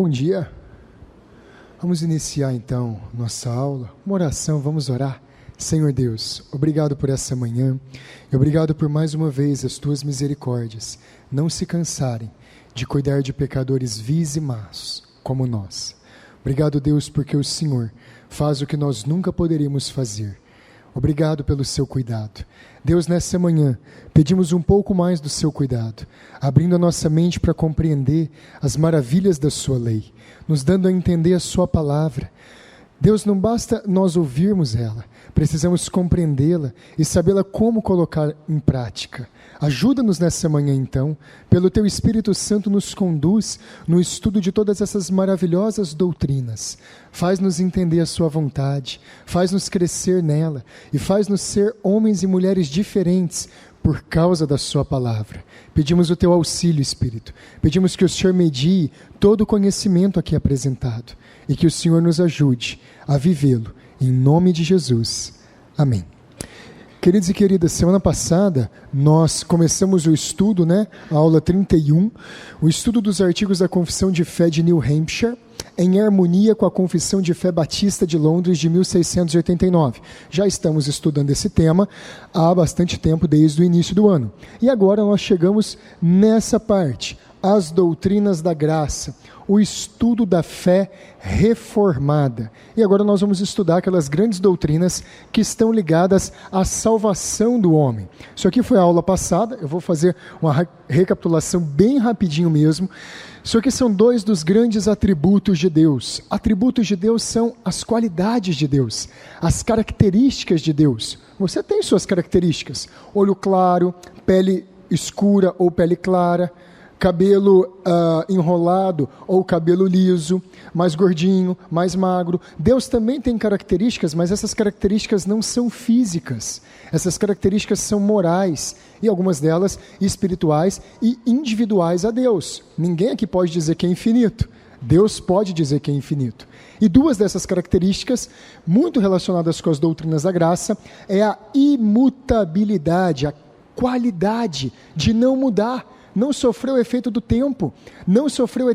Bom dia. Vamos iniciar então nossa aula, uma oração, vamos orar. Senhor Deus, obrigado por essa manhã e obrigado por mais uma vez as tuas misericórdias não se cansarem de cuidar de pecadores vis e maus como nós. Obrigado, Deus, porque o Senhor faz o que nós nunca poderíamos fazer. Obrigado pelo seu cuidado. Deus, nessa manhã, pedimos um pouco mais do seu cuidado, abrindo a nossa mente para compreender as maravilhas da sua lei, nos dando a entender a sua palavra. Deus, não basta nós ouvirmos ela, precisamos compreendê-la e sabê-la como colocar em prática. Ajuda-nos nessa manhã então, pelo Teu Espírito Santo nos conduz no estudo de todas essas maravilhosas doutrinas. Faz-nos entender a Sua vontade, faz-nos crescer nela e faz-nos ser homens e mulheres diferentes por causa da Sua palavra. Pedimos o Teu auxílio, Espírito. Pedimos que o Senhor medie todo o conhecimento aqui apresentado e que o Senhor nos ajude a vivê-lo. Em nome de Jesus. Amém. Queridos e queridas, semana passada nós começamos o estudo, a aula 31, o estudo dos artigos da Confissão de Fé de New Hampshire, em harmonia com a Confissão de Fé Batista de Londres de 1689. Já estamos estudando esse tema há bastante tempo, desde o início do ano. E agora nós chegamos nessa parte, as doutrinas da graça, o estudo da fé reformada. E agora nós vamos estudar aquelas grandes doutrinas que estão ligadas à salvação do homem. Isso aqui foi a aula passada, eu vou fazer uma recapitulação bem rapidinho mesmo. Isso aqui são dois dos grandes atributos de Deus. Atributos de Deus são as qualidades de Deus, as características de Deus. Você tem suas características: olho claro, pele escura ou pele clara, cabelo enrolado ou cabelo liso, mais gordinho, mais magro. Deus também tem características, mas essas características não são físicas. Essas características são morais e algumas delas espirituais e individuais a Deus. Ninguém aqui pode dizer que é infinito. Deus pode dizer que é infinito. E duas dessas características, muito relacionadas com as doutrinas da graça, é a imutabilidade, a qualidade de não mudar. Não sofreu o efeito do tempo, não sofreu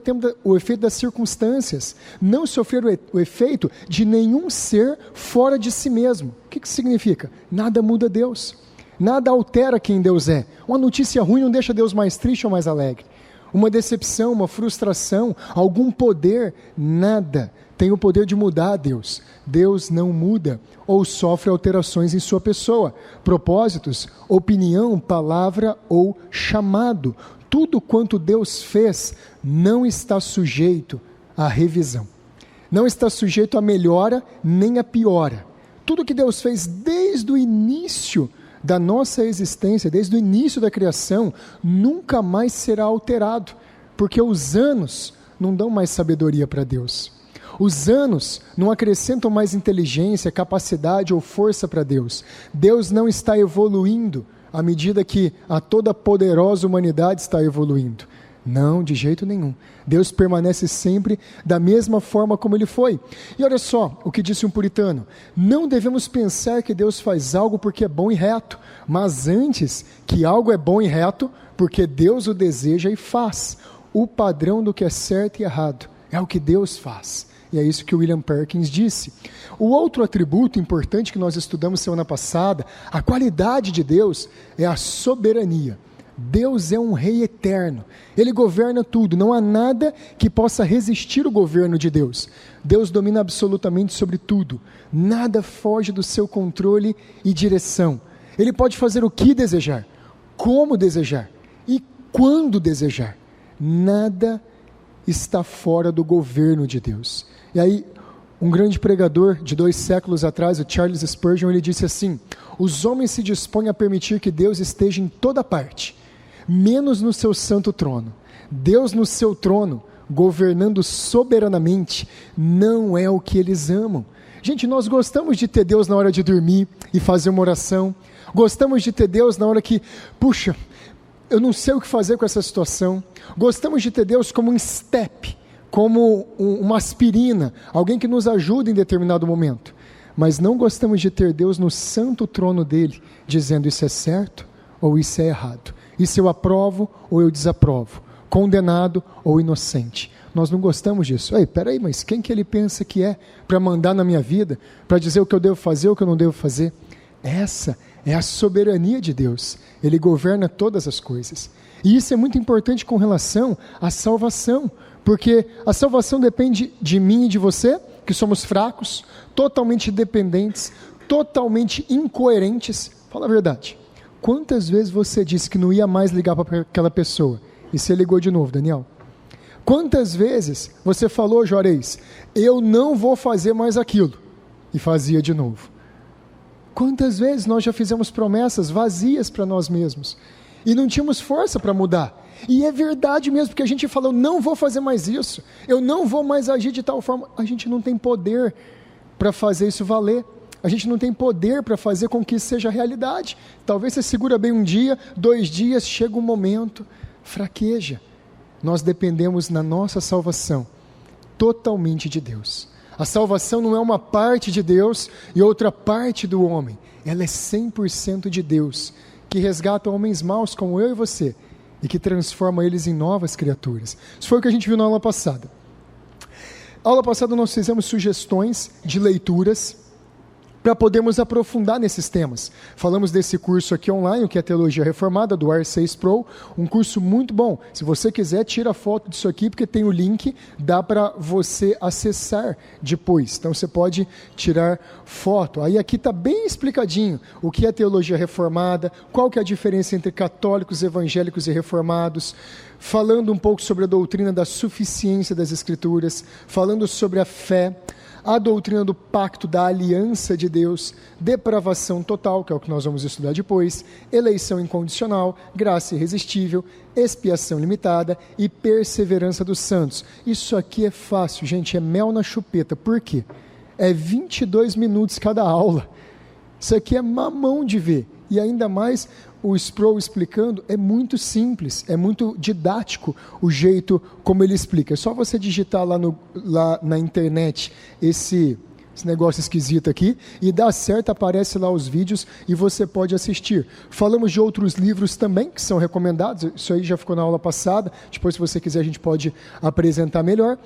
o efeito das circunstâncias, não sofreu o efeito de nenhum ser fora de si mesmo. O que significa? Nada muda Deus, nada altera quem Deus é. Uma notícia ruim não deixa Deus mais triste ou mais alegre. Uma decepção, uma frustração, algum poder, nada tem o poder de mudar Deus. Deus não muda ou sofre alterações em sua pessoa, propósitos, opinião, palavra ou chamado. Tudo quanto Deus fez não está sujeito à revisão. Não está sujeito à melhora nem à piora. Tudo que Deus fez desde o início da nossa existência, desde o início da criação, nunca mais será alterado, porque os anos não dão mais sabedoria para Deus. Os anos não acrescentam mais inteligência, capacidade ou força para Deus. Deus não está evoluindo à medida que a toda poderosa humanidade está evoluindo. Não, de jeito nenhum. Deus permanece sempre da mesma forma como Ele foi. E olha só o que disse um puritano: não devemos pensar que Deus faz algo porque é bom e reto, mas antes que algo é bom e reto, porque Deus o deseja e faz. O padrão do que é certo e errado é o que Deus faz. E é isso que William Perkins disse. O outro atributo importante que nós estudamos semana passada, a qualidade de Deus, é a soberania. Deus é um rei eterno. Ele governa tudo. Não há nada que possa resistir o governo de Deus. Deus domina absolutamente sobre tudo. Nada foge do seu controle e direção. Ele pode fazer o que desejar, como desejar e quando desejar. Nada está fora do governo de Deus. E aí, um grande pregador de 2 séculos atrás, o Charles Spurgeon, ele disse assim: os homens se dispõem a permitir que Deus esteja em toda parte, menos no seu santo trono. Deus no seu trono, governando soberanamente, não é o que eles amam. Gente, nós gostamos de ter Deus na hora de dormir e fazer uma oração. Gostamos de ter Deus na hora que, puxa, eu não sei o que fazer com essa situação. Gostamos de ter Deus como um step, como uma aspirina, alguém que nos ajuda em determinado momento. Mas não gostamos de ter Deus no santo trono dele, dizendo isso é certo ou isso é errado. Isso eu aprovo ou eu desaprovo. Condenado ou inocente. Nós não gostamos disso. Ei, peraí, mas quem que ele pensa que é para mandar na minha vida, para dizer o que eu devo fazer, o que eu não devo fazer? Essa é a soberania de Deus. Ele governa todas as coisas. E isso é muito importante com relação à salvação, porque a salvação depende de mim e de você, que somos fracos, totalmente dependentes, totalmente incoerentes. Fala a verdade. Quantas vezes você disse que não ia mais ligar para aquela pessoa e você ligou de novo, Daniel? Quantas vezes você falou, Juarez, eu não vou fazer mais aquilo, e fazia de novo? Quantas vezes nós já fizemos promessas vazias para nós mesmos e não tínhamos força para mudar? E é verdade mesmo, porque a gente falou, não vou fazer mais isso, eu não vou mais agir de tal forma. A gente não tem poder para fazer isso valer. A gente não tem poder para fazer com que isso seja realidade. Talvez você segura bem um dia, 2 dias, chega um momento, fraqueja. Nós dependemos na nossa salvação totalmente de Deus. A salvação não é uma parte de Deus e outra parte do homem. Ela é 100% de Deus, que resgata homens maus como eu e você e que transforma eles em novas criaturas. Isso foi o que a gente viu na aula passada. Na aula passada nós fizemos sugestões de leituras para podermos aprofundar nesses temas. Falamos desse curso aqui online, que é a Teologia Reformada, do R6 Pro, um curso muito bom. Se você quiser, tira foto disso aqui, porque tem o link, dá para você acessar depois. Então você pode tirar foto. Aí aqui está bem explicadinho o que é Teologia Reformada, qual que é a diferença entre católicos, evangélicos e reformados, falando um pouco sobre a doutrina da suficiência das Escrituras, falando sobre a fé, a doutrina do pacto, da aliança de Deus, depravação total, que é o que nós vamos estudar depois, eleição incondicional, graça irresistível, expiação limitada e perseverança dos santos. Isso aqui é fácil, gente, é mel na chupeta. Por quê? É 22 minutos cada aula. Isso aqui é mamão de ver. E ainda mais o Sproul explicando, é muito simples, é muito didático o jeito como ele explica. É só você digitar lá na internet esse negócio esquisito aqui, e dá certo, aparece lá os vídeos e você pode assistir. Falamos de outros livros também, que são recomendados, isso aí já ficou na aula passada, depois se você quiser a gente pode apresentar melhor.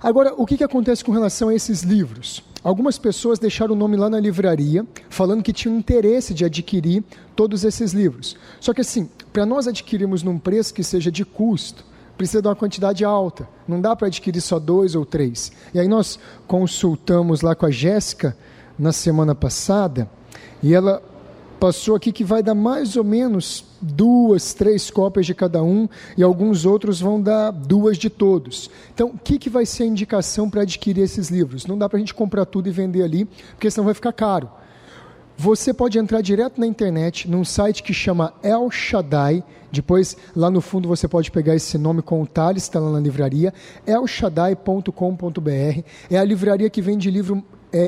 Agora, o que acontece com relação a esses livros? Algumas pessoas deixaram o nome lá na livraria, falando que tinham interesse de adquirir todos esses livros. Só que assim, para nós adquirirmos num preço que seja de custo, precisa de uma quantidade alta. Não dá para adquirir só 2 ou 3. E aí nós consultamos lá com a Jéssica na semana passada, e ela passou aqui que vai dar mais ou menos 2, 3 cópias de cada um, e alguns outros vão dar 2 de todos. Então, o que vai ser a indicação para adquirir esses livros? Não dá para a gente comprar tudo e vender ali, porque senão vai ficar caro. Você pode entrar direto na internet, num site que chama El Shaddai, depois lá no fundo você pode pegar esse nome com o Thales, está lá na livraria, elshaddai.com.br, é a livraria que vende livro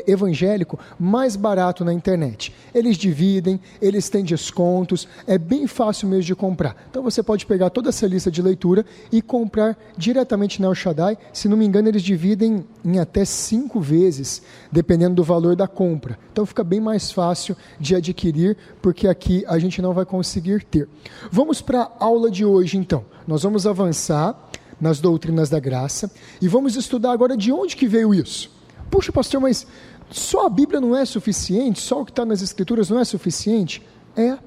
evangélico mais barato na internet. Eles dividem, eles têm descontos, é bem fácil mesmo de comprar. Então você pode pegar toda essa lista de leitura e comprar diretamente na El Shaddai. Se não me engano, eles dividem em até 5 vezes, dependendo do valor da compra. Então fica bem mais fácil de adquirir, porque aqui a gente não vai conseguir ter. Vamos para a aula de hoje então. Nós vamos avançar nas doutrinas da graça e vamos estudar agora de onde que veio isso. Puxa, pastor, mas só a Bíblia não é suficiente? Só o que está nas Escrituras não é suficiente? É,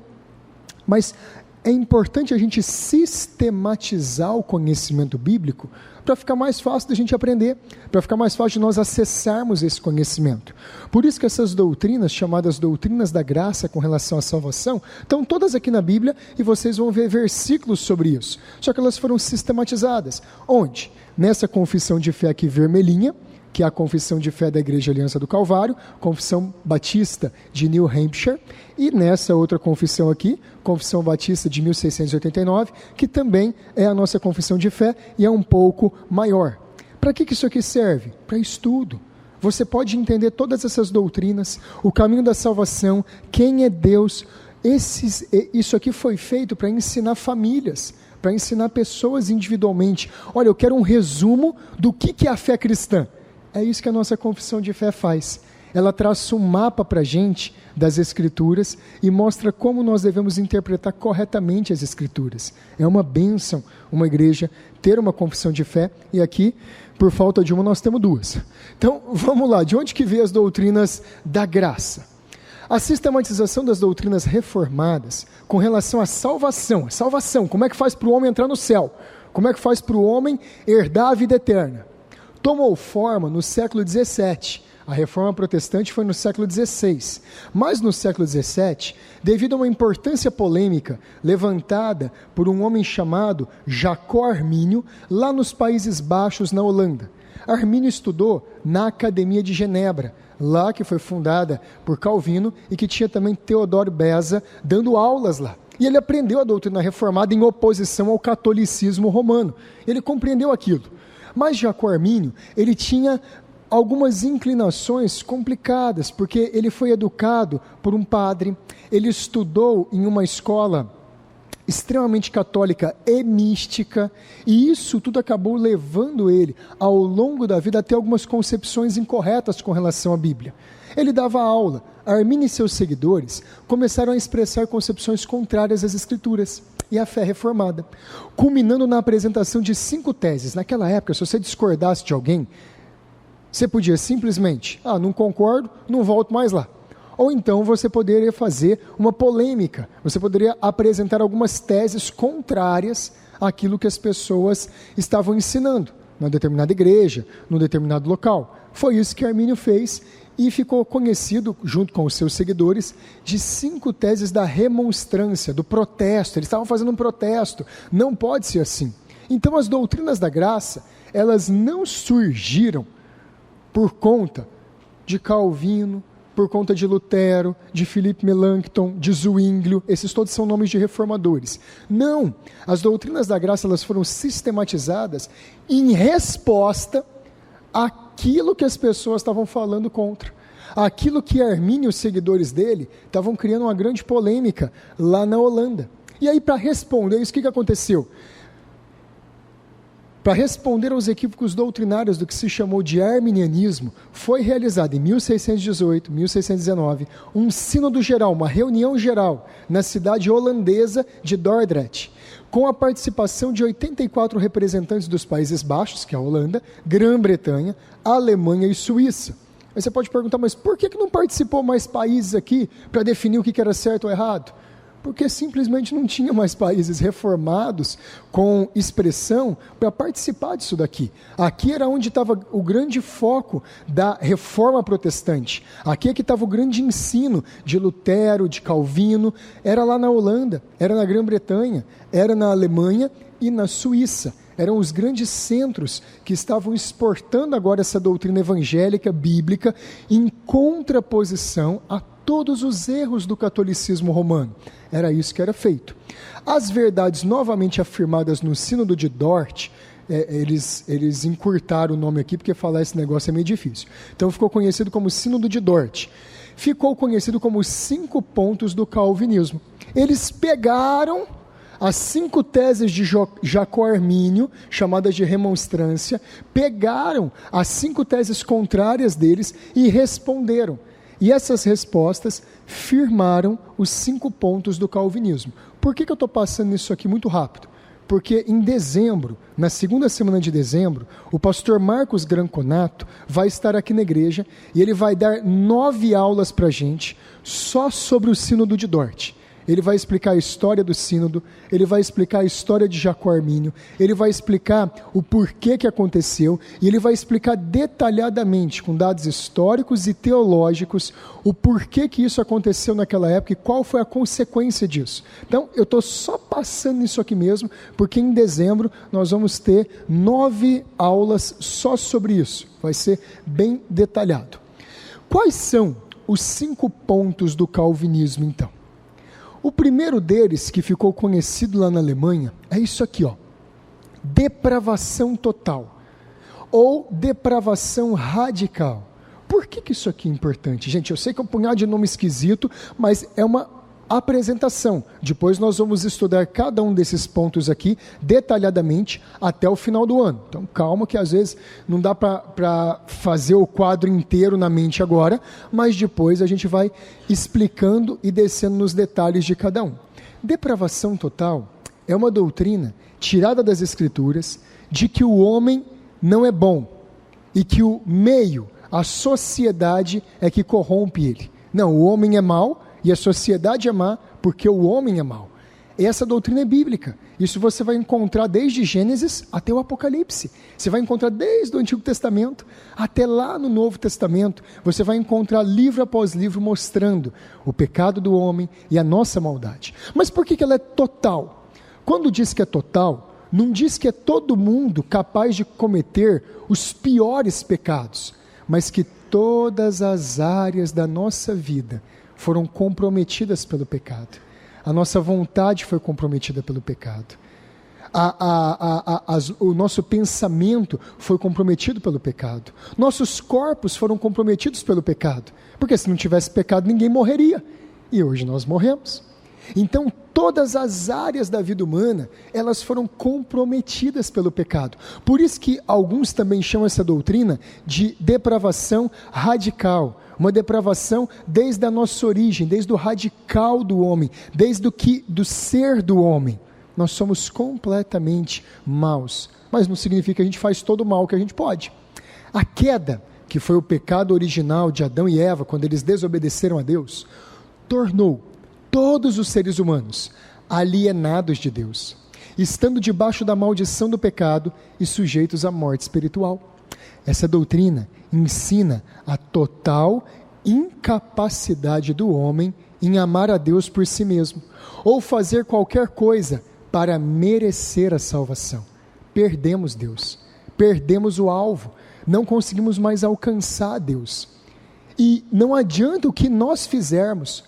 mas é importante a gente sistematizar o conhecimento bíblico para ficar mais fácil da gente aprender, para ficar mais fácil de nós acessarmos esse conhecimento. Por isso que essas doutrinas, chamadas doutrinas da graça com relação à salvação, estão todas aqui na Bíblia e vocês vão ver versículos sobre isso. Só que elas foram sistematizadas. Onde? Nessa confissão de fé aqui vermelhinha, que é a Confissão de Fé da Igreja Aliança do Calvário, Confissão Batista de New Hampshire, e nessa outra confissão aqui, Confissão Batista de 1689, que também é a nossa confissão de fé e é um pouco maior. Para que isso aqui serve? Para estudo. Você pode entender todas essas doutrinas, o caminho da salvação, quem é Deus. Isso aqui foi feito para ensinar famílias, para ensinar pessoas individualmente. Olha, eu quero um resumo do que é a fé cristã. É isso que a nossa confissão de fé faz. ela traça um mapa para a gente das Escrituras e mostra como nós devemos interpretar corretamente as Escrituras. É uma bênção uma igreja ter uma confissão de fé, e aqui, por falta de uma, nós temos duas. Então, vamos lá, de onde que vem as doutrinas da graça? A sistematização das doutrinas reformadas com relação à salvação, como é que faz para o homem entrar no céu? Como é que faz para o homem herdar a vida eterna? Tomou forma no século XVII. A reforma protestante foi no século XVI. Mas no século XVII, devido a uma importância polêmica levantada por um homem chamado Jacó Armínio, lá nos Países Baixos, na Holanda. Armínio estudou na Academia de Genebra, lá que foi fundada por Calvino e que tinha também Teodoro Beza dando aulas lá. E ele aprendeu a doutrina reformada em oposição ao catolicismo romano. Ele compreendeu aquilo. Mas Jacó Armínio, ele tinha algumas inclinações complicadas, porque ele foi educado por um padre, ele estudou em uma escola extremamente católica e mística, e isso tudo acabou levando ele, ao longo da vida, a ter algumas concepções incorretas com relação à Bíblia. Ele dava aula, Armínio e seus seguidores começaram a expressar concepções contrárias às Escrituras e à fé reformada, culminando na apresentação de 5 teses. Naquela época, se você discordasse de alguém, você podia simplesmente, não concordo, não volto mais lá. Ou então você poderia fazer uma polêmica, você poderia apresentar algumas teses contrárias àquilo que as pessoas estavam ensinando, numa determinada igreja, num determinado local. Foi isso que Armínio fez e ficou conhecido, junto com os seus seguidores, de 5 teses da remonstrância, do protesto. Eles estavam fazendo um protesto, não pode ser assim. Então as doutrinas da graça, elas não surgiram por conta de Calvino, por conta de Lutero, de Philippe Melanchthon, de Zwinglio, esses todos são nomes de reformadores. Não, as doutrinas da graça, elas foram sistematizadas em resposta àquilo que as pessoas estavam falando contra. Aquilo que Armínio e os seguidores dele estavam criando uma grande polêmica lá na Holanda. E aí, para responder isso, o que aconteceu? Para responder aos equívocos doutrinários do que se chamou de arminianismo, foi realizado em 1618, 1619, um sínodo geral, uma reunião geral, na cidade holandesa de Dordrecht, com a participação de 84 representantes dos Países Baixos, que é a Holanda, Grã-Bretanha, Alemanha e Suíça. Aí você pode perguntar, mas por que não participou mais países aqui para definir o que era certo ou errado? Porque simplesmente não tinha mais países reformados com expressão para participar disso daqui. Aqui era onde estava o grande foco da reforma protestante. Aqui é que estava o grande ensino de Lutero, de Calvino. Era lá na Holanda, era na Grã-Bretanha, era na Alemanha e na Suíça. Eram os grandes centros que estavam exportando agora essa doutrina evangélica, bíblica, em contraposição a todos os erros do catolicismo romano. Era isso que era feito. As verdades novamente afirmadas no Sínodo de Dort, eles encurtaram o nome aqui, porque falar esse negócio é meio difícil. Então ficou conhecido como Sínodo de Dort. Ficou conhecido como os 5 pontos do calvinismo. Eles pegaram as 5 teses de Jacó Armínio, chamadas de remonstrância, pegaram as 5 teses contrárias deles e responderam. E essas respostas firmaram os 5 pontos do calvinismo. Por que eu estou passando isso aqui muito rápido? Porque em dezembro, na segunda semana de dezembro, o pastor Marcos Granconato vai estar aqui na igreja e ele vai dar 9 aulas para a gente só sobre o Sínodo de Dort. Ele vai explicar a história do sínodo, ele vai explicar a história de Jacó Armínio, ele vai explicar o porquê que aconteceu, e ele vai explicar detalhadamente, com dados históricos e teológicos, o porquê que isso aconteceu naquela época e qual foi a consequência disso. Então, eu estou só passando isso aqui mesmo, porque em dezembro nós vamos ter 9 aulas só sobre isso. Vai ser bem detalhado. Quais são os 5 pontos do calvinismo, então? O primeiro deles, que ficou conhecido lá na Alemanha, é isso aqui, ó. Depravação total, ou depravação radical. Por que isso aqui é importante? Gente, eu sei que é um punhado de nome esquisito, mas é uma apresentação. Depois nós vamos estudar cada um desses pontos aqui detalhadamente até o final do ano. Então calma que às vezes não dá para fazer o quadro inteiro na mente agora, mas depois a gente vai explicando e descendo nos detalhes de cada um. Depravação total é uma doutrina tirada das Escrituras de que o homem não é bom e que o meio, a sociedade é que corrompe ele. Não, o homem é mau e a sociedade é má porque o homem é mau. Essa doutrina é bíblica. Isso você vai encontrar desde Gênesis até o Apocalipse. Você vai encontrar desde o Antigo Testamento até lá no Novo Testamento. Você vai encontrar livro após livro mostrando o pecado do homem e a nossa maldade. Mas por que ela é total? Quando diz que é total, não diz que é todo mundo capaz de cometer os piores pecados, mas que todas as áreas da nossa vida foram comprometidas pelo pecado. A nossa vontade foi comprometida pelo pecado. O nosso pensamento foi comprometido pelo pecado. Nossos corpos foram comprometidos pelo pecado. Porque se não tivesse pecado, ninguém morreria. E hoje nós morremos. Então, todas as áreas da vida humana, elas foram comprometidas pelo pecado. Por isso que alguns também chamam essa doutrina de depravação radical. Uma depravação desde a nossa origem, desde o radical do homem, desde do ser do homem. Nós somos completamente maus, mas não significa que a gente faz todo o mal que a gente pode. A queda, que foi o pecado original de Adão e Eva, quando eles desobedeceram a Deus, tornou todos os seres humanos alienados de Deus, estando debaixo da maldição do pecado e sujeitos à morte espiritual. Essa doutrina ensina a total incapacidade do homem em amar a Deus por si mesmo, ou fazer qualquer coisa para merecer a salvação. Perdemos Deus, perdemos o alvo, não conseguimos mais alcançar Deus. E não adianta o que nós fizermos,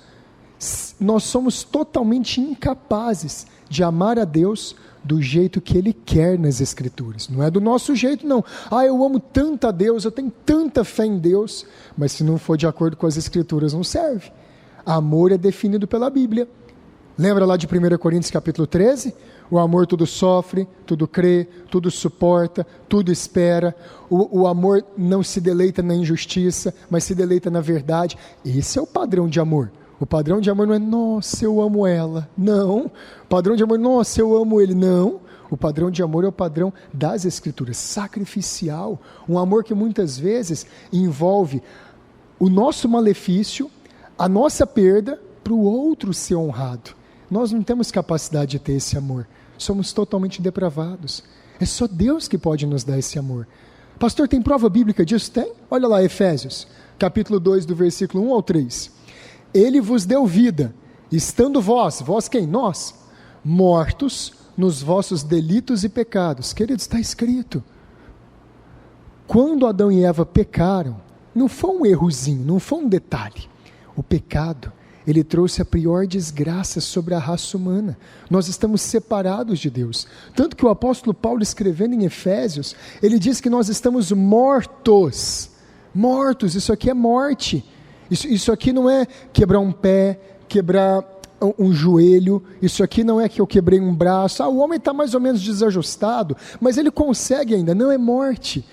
nós somos totalmente incapazes de amar a Deus do jeito que Ele quer nas Escrituras. Não é do nosso jeito, não. Eu amo tanto a Deus, eu tenho tanta fé em Deus, mas se não for de acordo com as Escrituras, não serve. Amor é definido pela Bíblia. Lembra lá de 1 Coríntios capítulo 13? O amor tudo sofre, tudo crê, tudo suporta, tudo espera. O amor não se deleita na injustiça, mas se deleita na verdade. Esse é o padrão de amor. O padrão de amor não é, nossa, eu amo ela. Não. O padrão de amor, nossa, eu amo ele. Não. O padrão de amor é o padrão das Escrituras, sacrificial. Um amor que muitas vezes envolve o nosso malefício, a nossa perda, para o outro ser honrado. Nós não temos capacidade de ter esse amor. Somos totalmente depravados. É só Deus que pode nos dar esse amor. Pastor, tem prova bíblica disso? Tem. Olha lá, Efésios, capítulo 2, do versículo 1 ao 3. Ele vos deu vida, estando vós quem? Nós, mortos nos vossos delitos e pecados. Queridos, está escrito. Quando Adão e Eva pecaram, não foi um errozinho, não foi um detalhe. O pecado, ele trouxe a pior desgraça sobre a raça humana. Nós estamos separados de Deus. Tanto que o apóstolo Paulo, escrevendo em Efésios, ele diz que nós estamos mortos. Mortos, isso aqui é morte. Isso aqui não é quebrar um pé, quebrar um joelho, isso aqui não é que eu quebrei um braço, o homem está mais ou menos desajustado, mas ele consegue ainda, não é morte.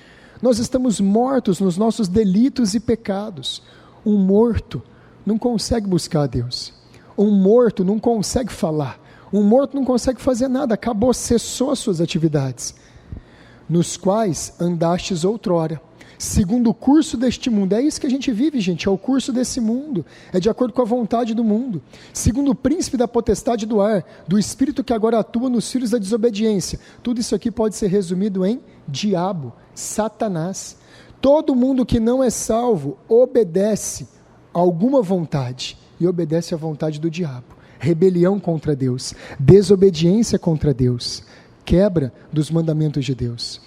Nós estamos mortos nos nossos delitos e pecados. Um morto não consegue buscar a Deus, um morto não consegue falar, um morto não consegue fazer nada, acabou, cessou as suas atividades, nos quais andastes outrora, segundo o curso deste mundo. É isso que a gente vive, gente, é o curso desse mundo, é de acordo com a vontade do mundo, segundo o príncipe da potestade do ar, do espírito que agora atua nos filhos da desobediência. Tudo isso aqui pode ser resumido em diabo, Satanás. Todo mundo que não é salvo obedece a alguma vontade, e obedece à vontade do diabo. Rebelião contra Deus, desobediência contra Deus, quebra dos mandamentos de Deus,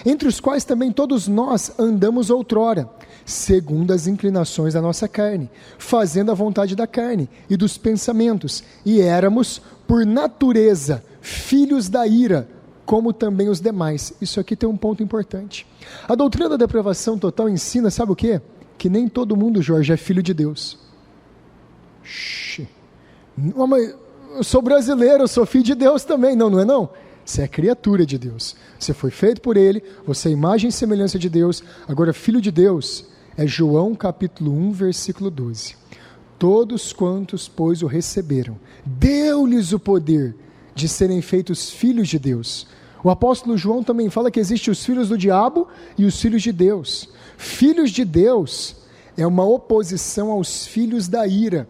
entre os quais também todos nós andamos outrora, segundo as inclinações da nossa carne, fazendo a vontade da carne e dos pensamentos, e éramos, por natureza, filhos da ira, como também os demais. Isso aqui tem um ponto importante. A doutrina da depravação total ensina, sabe o quê? Que nem todo mundo, Jorge, é filho de Deus. Mas eu sou brasileiro, eu sou filho de Deus também. Não, não é não. Você é criatura de Deus. Você foi feito por Ele, você é imagem e semelhança de Deus. Agora, filho de Deus é João capítulo 1, versículo 12. Todos quantos, pois, o receberam, deu-lhes o poder de serem feitos filhos de Deus. O apóstolo João também fala que existem os filhos do diabo e os filhos de Deus. Filhos de Deus é uma oposição aos filhos da ira.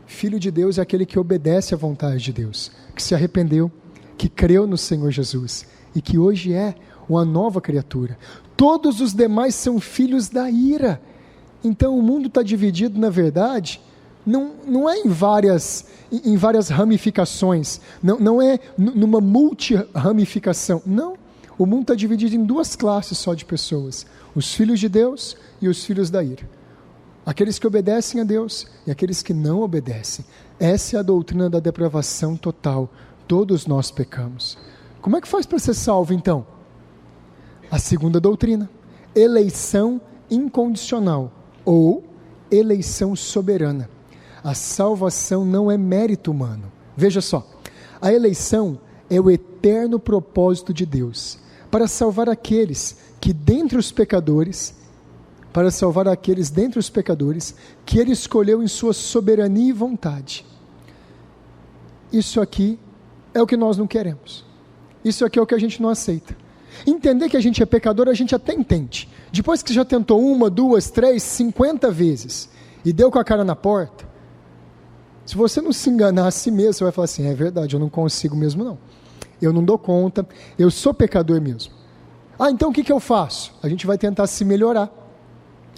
Filho de Deus é aquele que obedece à vontade de Deus, que se arrependeu, que creu no Senhor Jesus e que hoje é uma nova criatura. Todos os demais são filhos da ira. Então o mundo está dividido, na verdade, não é em várias ramificações, não é numa multi-ramificação, não. O mundo está dividido em duas classes só de pessoas, os filhos de Deus e os filhos da ira. Aqueles que obedecem a Deus e aqueles que não obedecem. Essa é a doutrina da depravação total. Todos nós pecamos. Como é que faz para ser salvo então? A segunda doutrina, eleição incondicional ou eleição soberana. A salvação não é mérito humano. Veja só, a eleição é o eterno propósito de Deus para salvar aqueles dentre os pecadores que Ele escolheu em sua soberania e vontade. Isso aqui é o que nós não queremos. Isso aqui é o que a gente não aceita. Entender que a gente é pecador, a gente até entende. Depois que já tentou 1, 2, 3, 50 vezes e deu com a cara na porta, se você não se enganar a si mesmo, você vai falar assim, é verdade, eu não consigo mesmo não. Eu não dou conta, eu sou pecador mesmo. Então o que eu faço? A gente vai tentar se melhorar.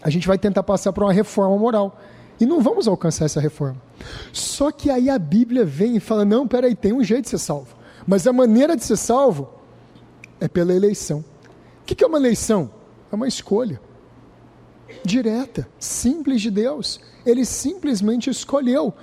A gente vai tentar passar por uma reforma moral. E não vamos alcançar essa reforma. Só que aí a Bíblia vem e fala, não, peraí, tem um jeito de ser salvo. Mas a maneira de ser salvo é pela eleição. O que é uma eleição? É uma escolha. Direta, simples de Deus. Ele simplesmente escolheu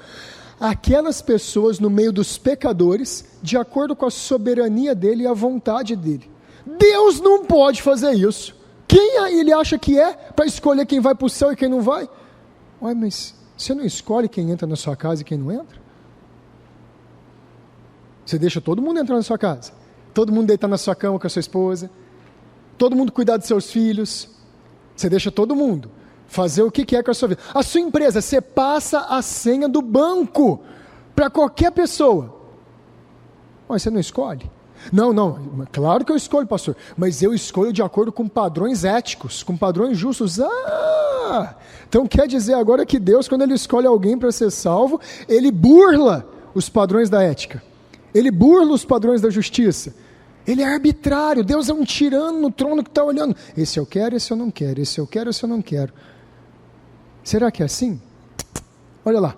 aquelas pessoas no meio dos pecadores, de acordo com a soberania dele e a vontade dele. Deus não pode fazer isso. Quem ele acha que é para escolher quem vai para o céu e quem não vai? Ué, mas você não escolhe quem entra na sua casa e quem não entra? Você deixa todo mundo entrar na sua casa, todo mundo deitar na sua cama com a sua esposa, todo mundo cuidar dos seus filhos, você deixa todo mundo fazer o que quer com a sua vida. A sua empresa, você passa a senha do banco para qualquer pessoa. Mas você não escolhe? Não, claro que eu escolho, pastor, mas eu escolho de acordo com padrões éticos, com padrões justos. Então quer dizer agora que Deus, quando Ele escolhe alguém para ser salvo, Ele burla os padrões da ética, Ele burla os padrões da justiça, Ele é arbitrário. Deus é um tirano no trono que está olhando, esse eu quero, esse eu não quero, esse eu quero, esse eu não quero. Será que é assim? Olha lá,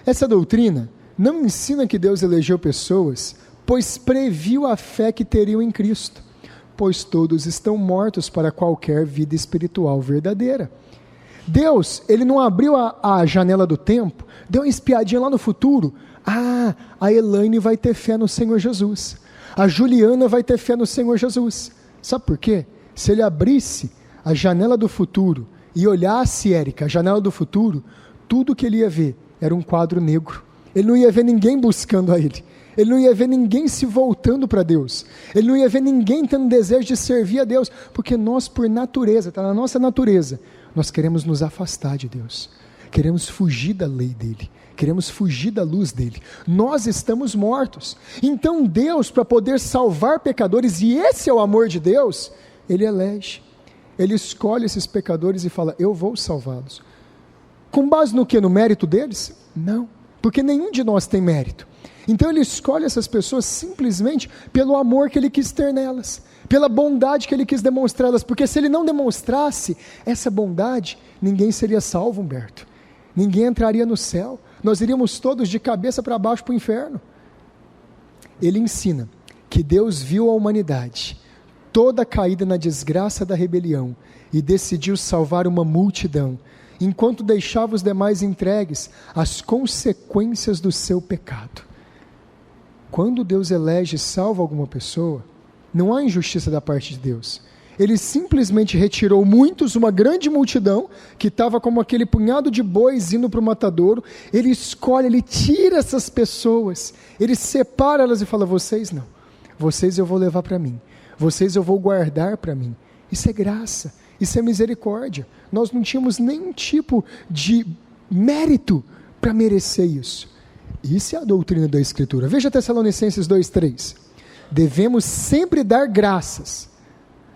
essa doutrina não ensina que Deus elegeu pessoas pois previu a fé que teriam em Cristo, pois todos estão mortos para qualquer vida espiritual verdadeira. Deus, Ele não abriu a janela do tempo, deu uma espiadinha lá no futuro, a Elaine vai ter fé no Senhor Jesus, a Juliana vai ter fé no Senhor Jesus. Sabe por quê? Se Ele abrisse a janela do futuro e olhasse, Érica, a janela do futuro, tudo que Ele ia ver era um quadro negro. Ele não ia ver ninguém buscando a Ele. Ele não ia ver ninguém se voltando para Deus. Ele não ia ver ninguém tendo desejo de servir a Deus. Porque nós, por natureza, está na nossa natureza, nós queremos nos afastar de Deus. Queremos fugir da lei dEle. Queremos fugir da luz dEle. Nós estamos mortos. Então Deus, para poder salvar pecadores, e esse é o amor de Deus, Ele elege. Ele escolhe esses pecadores e fala, eu vou salvá-los. Com base no quê? No mérito deles? Não. Porque nenhum de nós tem mérito. Então Ele escolhe essas pessoas simplesmente pelo amor que Ele quis ter nelas, pela bondade que Ele quis demonstrar elas, porque se Ele não demonstrasse essa bondade, ninguém seria salvo, Humberto, ninguém entraria no céu, nós iríamos todos de cabeça para baixo para o inferno. Ele ensina que Deus viu a humanidade toda caída na desgraça da rebelião e decidiu salvar uma multidão, enquanto deixava os demais entregues às consequências do seu pecado. Quando Deus elege e salva alguma pessoa, não há injustiça da parte de Deus. Ele simplesmente retirou muitos, uma grande multidão, que estava como aquele punhado de bois indo para o matadouro. Ele escolhe, ele tira essas pessoas, ele separa elas e fala: vocês não, vocês eu vou levar para mim, vocês eu vou guardar para mim. Isso é graça, isso é misericórdia. Nós não tínhamos nenhum tipo de mérito para merecer isso. Isso é a doutrina da Escritura. Veja Tessalonicenses 2:3. Devemos sempre dar graças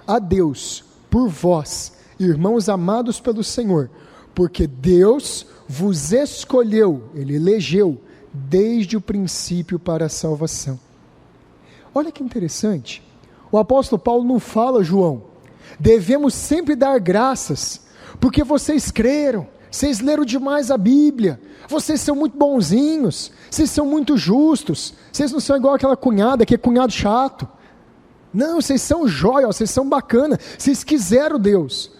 a Deus por vós, irmãos amados pelo Senhor, porque Deus vos escolheu, Ele elegeu desde o princípio para a salvação. Olha que interessante, o apóstolo Paulo não fala: João, devemos sempre dar graças, porque vocês creram, vocês leram demais a Bíblia, vocês são muito bonzinhos, vocês são muito justos, vocês não são igual aquela cunhada, que é cunhado chato. Não, vocês são jóia, vocês são bacana, vocês quiseram Deus.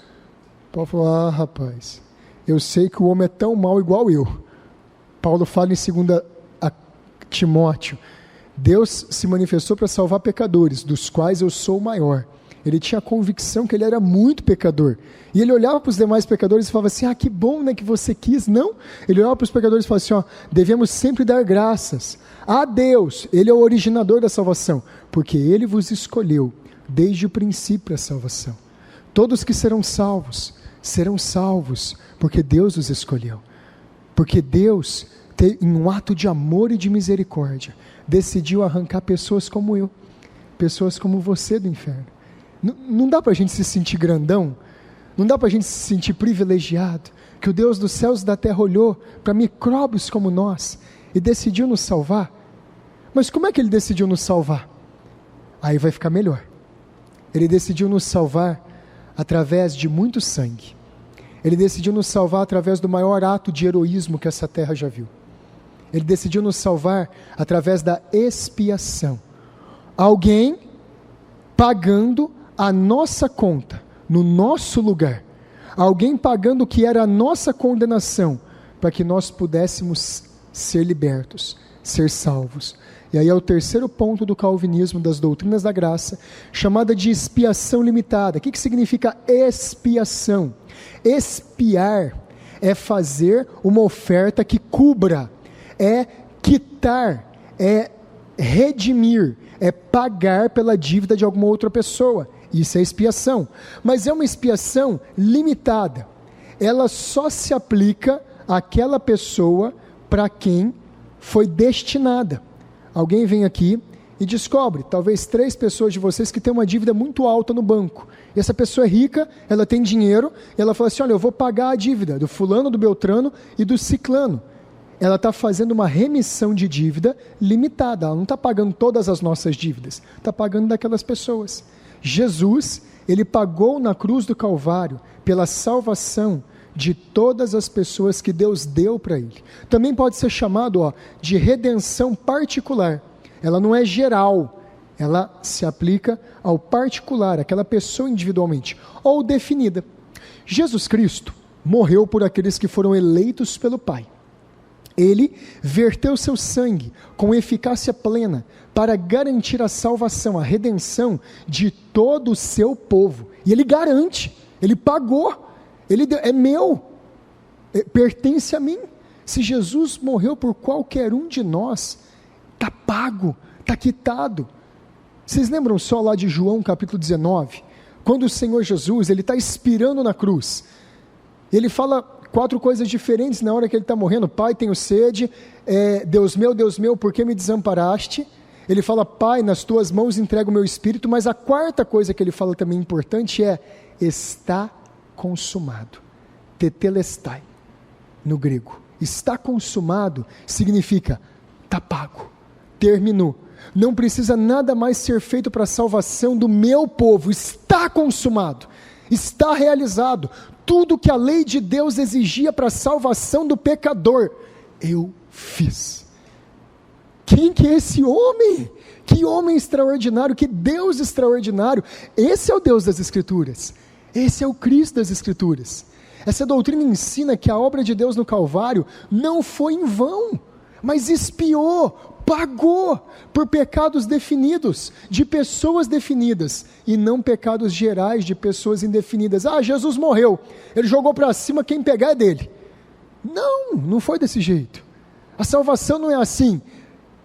Paulo falou: rapaz, eu sei que o homem é tão mau igual eu. Paulo fala em 2 Timóteo: Deus se manifestou para salvar pecadores, dos quais eu sou o maior. Ele tinha a convicção que ele era muito pecador, e ele olhava para os demais pecadores e falava assim: que bom, né, que você quis. Não, ele olhava para os pecadores e falava assim: devemos sempre dar graças a Deus, Ele é o originador da salvação, porque Ele vos escolheu desde o princípio para a salvação. Todos que serão salvos porque Deus os escolheu, porque Deus, em um ato de amor e de misericórdia, decidiu arrancar pessoas como eu, pessoas como você do inferno. Não dá para a gente se sentir grandão, não dá para a gente se sentir privilegiado, que o Deus dos céus e da terra olhou para micróbios como nós e decidiu nos salvar. Mas como é que Ele decidiu nos salvar? Aí vai ficar melhor. Ele decidiu nos salvar através de muito sangue. Ele decidiu nos salvar através do maior ato de heroísmo que essa terra já viu. Ele decidiu nos salvar através da expiação. Alguém pagando a nossa conta, no nosso lugar. Alguém pagando o que era a nossa condenação, para que nós pudéssemos ser libertos, ser salvos. E aí é o terceiro ponto do calvinismo, das doutrinas da graça, chamada de expiação limitada. O que significa expiação? Expiar é fazer uma oferta que cubra, é quitar, é redimir, é pagar pela dívida de alguma outra pessoa. Isso é expiação, mas é uma expiação limitada. Ela só se aplica àquela pessoa para quem foi destinada. Alguém vem aqui e descobre, talvez 3 pessoas de vocês que têm uma dívida muito alta no banco. E essa pessoa é rica, ela tem dinheiro, e ela fala assim: olha, eu vou pagar a dívida do fulano, do beltrano e do ciclano. Ela está fazendo uma remissão de dívida limitada, ela não está pagando todas as nossas dívidas, está pagando daquelas pessoas. Jesus, Ele pagou na cruz do Calvário pela salvação de todas as pessoas que Deus deu para Ele. Também pode ser chamado de redenção particular. Ela não é geral, ela se aplica ao particular, aquela pessoa individualmente, ou definida. Jesus Cristo morreu por aqueles que foram eleitos pelo Pai. Ele verteu seu sangue com eficácia plena para garantir a salvação, a redenção de todo o seu povo. E Ele garante, Ele pagou, Ele deu, é meu, pertence a mim. Se Jesus morreu por qualquer um de nós, está pago, está quitado. Vocês lembram só lá de João capítulo 19, quando o Senhor Jesus, Ele está expirando na cruz, Ele fala 4 coisas diferentes na hora que Ele está morrendo: Pai, tenho sede, Deus meu, por que me desamparaste? Ele fala: Pai, nas tuas mãos entrego o meu espírito. Mas a 4ª coisa que Ele fala também importante é: está consumado, tetelestai, no grego. Está consumado significa, está pago, terminou, não precisa nada mais ser feito para a salvação do meu povo, está consumado, está realizado. Tudo que a lei de Deus exigia para a salvação do pecador, eu fiz. Quem que é esse homem? Que homem extraordinário, que Deus extraordinário. Esse é o Deus das Escrituras, esse é o Cristo das Escrituras. Essa doutrina ensina que a obra de Deus no Calvário não foi em vão, mas expiou, pagou por pecados definidos, de pessoas definidas, e não pecados gerais de pessoas indefinidas. Jesus morreu, ele jogou para cima, quem pegar é dele. Não foi desse jeito. A salvação não é assim,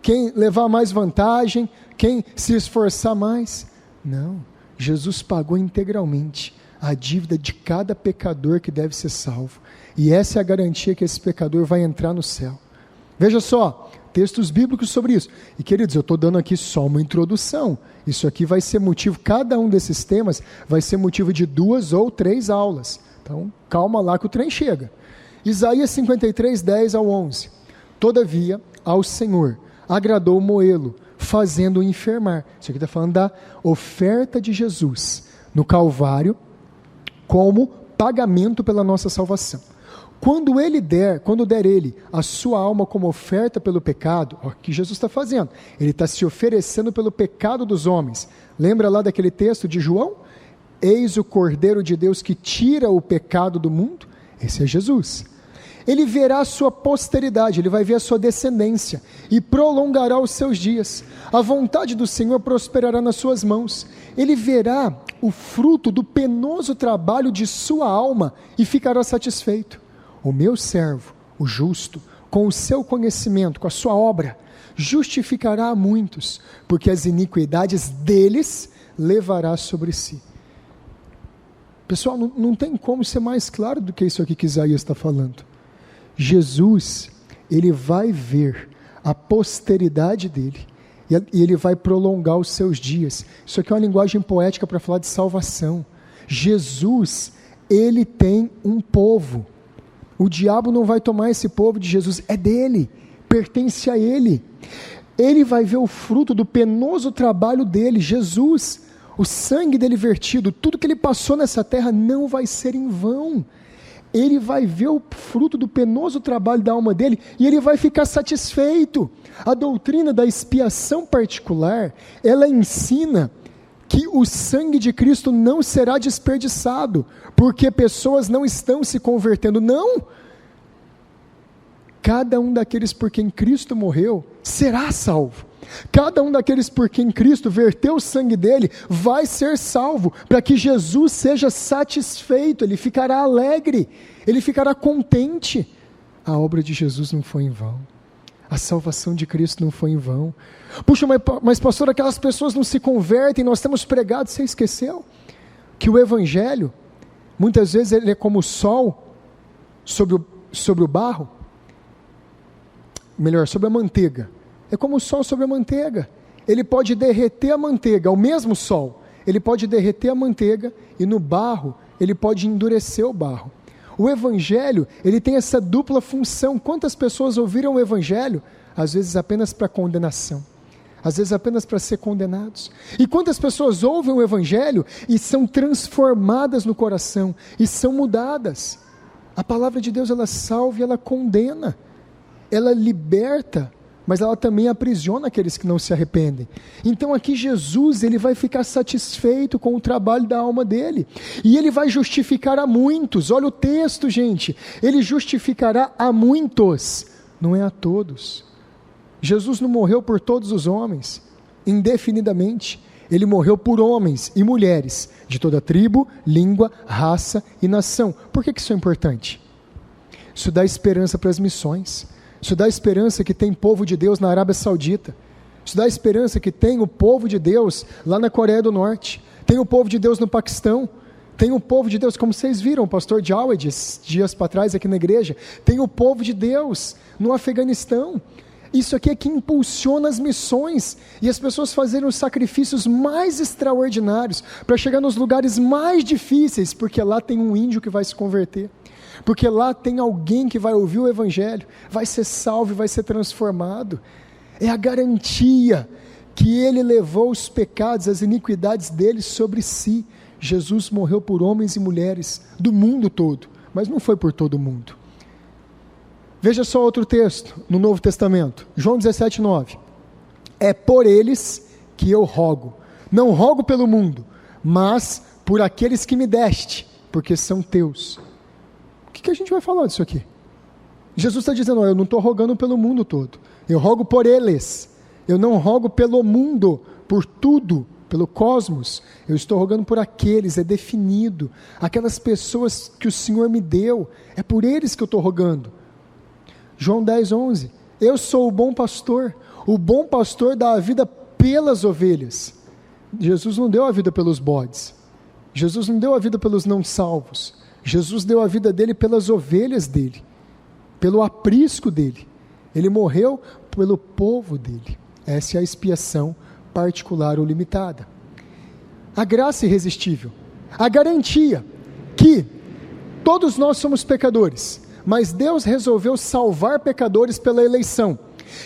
quem levar mais vantagem, quem se esforçar mais. Não, Jesus pagou integralmente a dívida de cada pecador que deve ser salvo, e essa é a garantia que esse pecador vai entrar no céu. Veja só, textos bíblicos sobre isso. E queridos, eu estou dando aqui só uma introdução. Isso aqui vai ser motivo, cada um desses temas vai ser motivo de 2 ou 3 aulas. Então, calma lá que o trem chega. Isaías 53, 10 ao 11. Todavia, ao Senhor agradou moê-lo, fazendo-o enfermar. Isso aqui está falando da oferta de Jesus no Calvário, como pagamento pela nossa salvação. Quando der ele a sua alma como oferta pelo pecado, o que Jesus está fazendo? Ele está se oferecendo pelo pecado dos homens. Lembra lá daquele texto de João? Eis o Cordeiro de Deus que tira o pecado do mundo. Esse é Jesus. Ele verá a sua posteridade, ele vai ver a sua descendência e prolongará os seus dias. A vontade do Senhor prosperará nas suas mãos. Ele verá o fruto do penoso trabalho de sua alma e ficará satisfeito. O meu servo, o justo, com o seu conhecimento, com a sua obra, justificará a muitos, porque as iniquidades deles levará sobre si. Pessoal, não tem como ser mais claro do que isso aqui que Isaías está falando. Jesus, ele vai ver a posteridade dele, e ele vai prolongar os seus dias. Isso aqui é uma linguagem poética para falar de salvação. Jesus, ele tem um povo. O diabo não vai tomar esse povo de Jesus, é dele, pertence a ele. Ele vai ver o fruto do penoso trabalho dele. Jesus, o sangue dele vertido, tudo que ele passou nessa terra não vai ser em vão. Ele vai ver o fruto do penoso trabalho da alma dele e ele vai ficar satisfeito. A doutrina da expiação particular, ela ensina que o sangue de Cristo não será desperdiçado, porque pessoas não estão se convertendo. Não! Cada um daqueles por quem Cristo morreu será salvo. Cada um daqueles por quem Cristo verteu o sangue dele vai ser salvo, para que Jesus seja satisfeito, ele ficará alegre, ele ficará contente. A obra de Jesus não foi em vão, a salvação de Cristo não foi em vão. Puxa, mas pastor, aquelas pessoas não se convertem, nós temos pregado. Você esqueceu que o evangelho, muitas vezes ele é como o sol sobre o barro, melhor, sobre a manteiga. É como o sol sobre a manteiga. Ele pode derreter a manteiga, o mesmo sol, ele pode derreter a manteiga, e no barro, ele pode endurecer o barro. O evangelho, ele tem essa dupla função. Quantas pessoas ouviram o evangelho? Às vezes apenas para condenação, às vezes apenas para ser condenados. E quantas pessoas ouvem o evangelho e são transformadas no coração, e são mudadas. A palavra de Deus, ela salva e ela condena, ela liberta, mas ela também aprisiona aqueles que não se arrependem. Então aqui Jesus, ele vai ficar satisfeito com o trabalho da alma dele, e ele vai justificar a muitos. Olha o texto, gente, ele justificará a muitos, não é a todos. Jesus não morreu por todos os homens, indefinidamente. Ele morreu por homens e mulheres, de toda tribo, língua, raça e nação. Por que isso é importante? Isso dá esperança para as missões. Isso dá esperança que tem povo de Deus na Arábia Saudita. Isso dá esperança que tem o povo de Deus lá na Coreia do Norte. Tem o povo de Deus no Paquistão. Tem o povo de Deus, como vocês viram, o pastor Jawed, dias para trás aqui na igreja. Tem o povo de Deus no Afeganistão. Isso aqui é que impulsiona as missões e as pessoas fazerem os sacrifícios mais extraordinários para chegar nos lugares mais difíceis, porque lá tem um índio que vai se converter. Porque lá tem alguém que vai ouvir o evangelho, vai ser salvo e vai ser transformado. É a garantia que ele levou os pecados, as iniquidades dele sobre si. Jesus morreu por homens e mulheres do mundo todo, mas não foi por todo mundo. Veja só outro texto no Novo Testamento, João 17:9. É por eles que eu rogo, não rogo pelo mundo, mas por aqueles que me deste, porque são teus. O que a gente vai falar disso aqui? Jesus está dizendo, eu não estou rogando pelo mundo todo, Eu rogo por eles. Eu não rogo pelo mundo, por tudo, pelo cosmos. Eu estou rogando por aqueles, é definido. Aquelas pessoas que o Senhor me deu, é por eles que eu estou rogando. João 10:11. Eu sou o bom pastor. O bom pastor dá a vida pelas ovelhas. Jesus não deu a vida pelos bodes. Jesus não deu a vida pelos não salvos. Jesus deu a vida dele pelas ovelhas dele, pelo aprisco dele. Ele morreu pelo povo dele. Essa é a expiação particular ou limitada. A graça irresistível, a garantia que todos nós somos pecadores, mas Deus resolveu salvar pecadores pela eleição,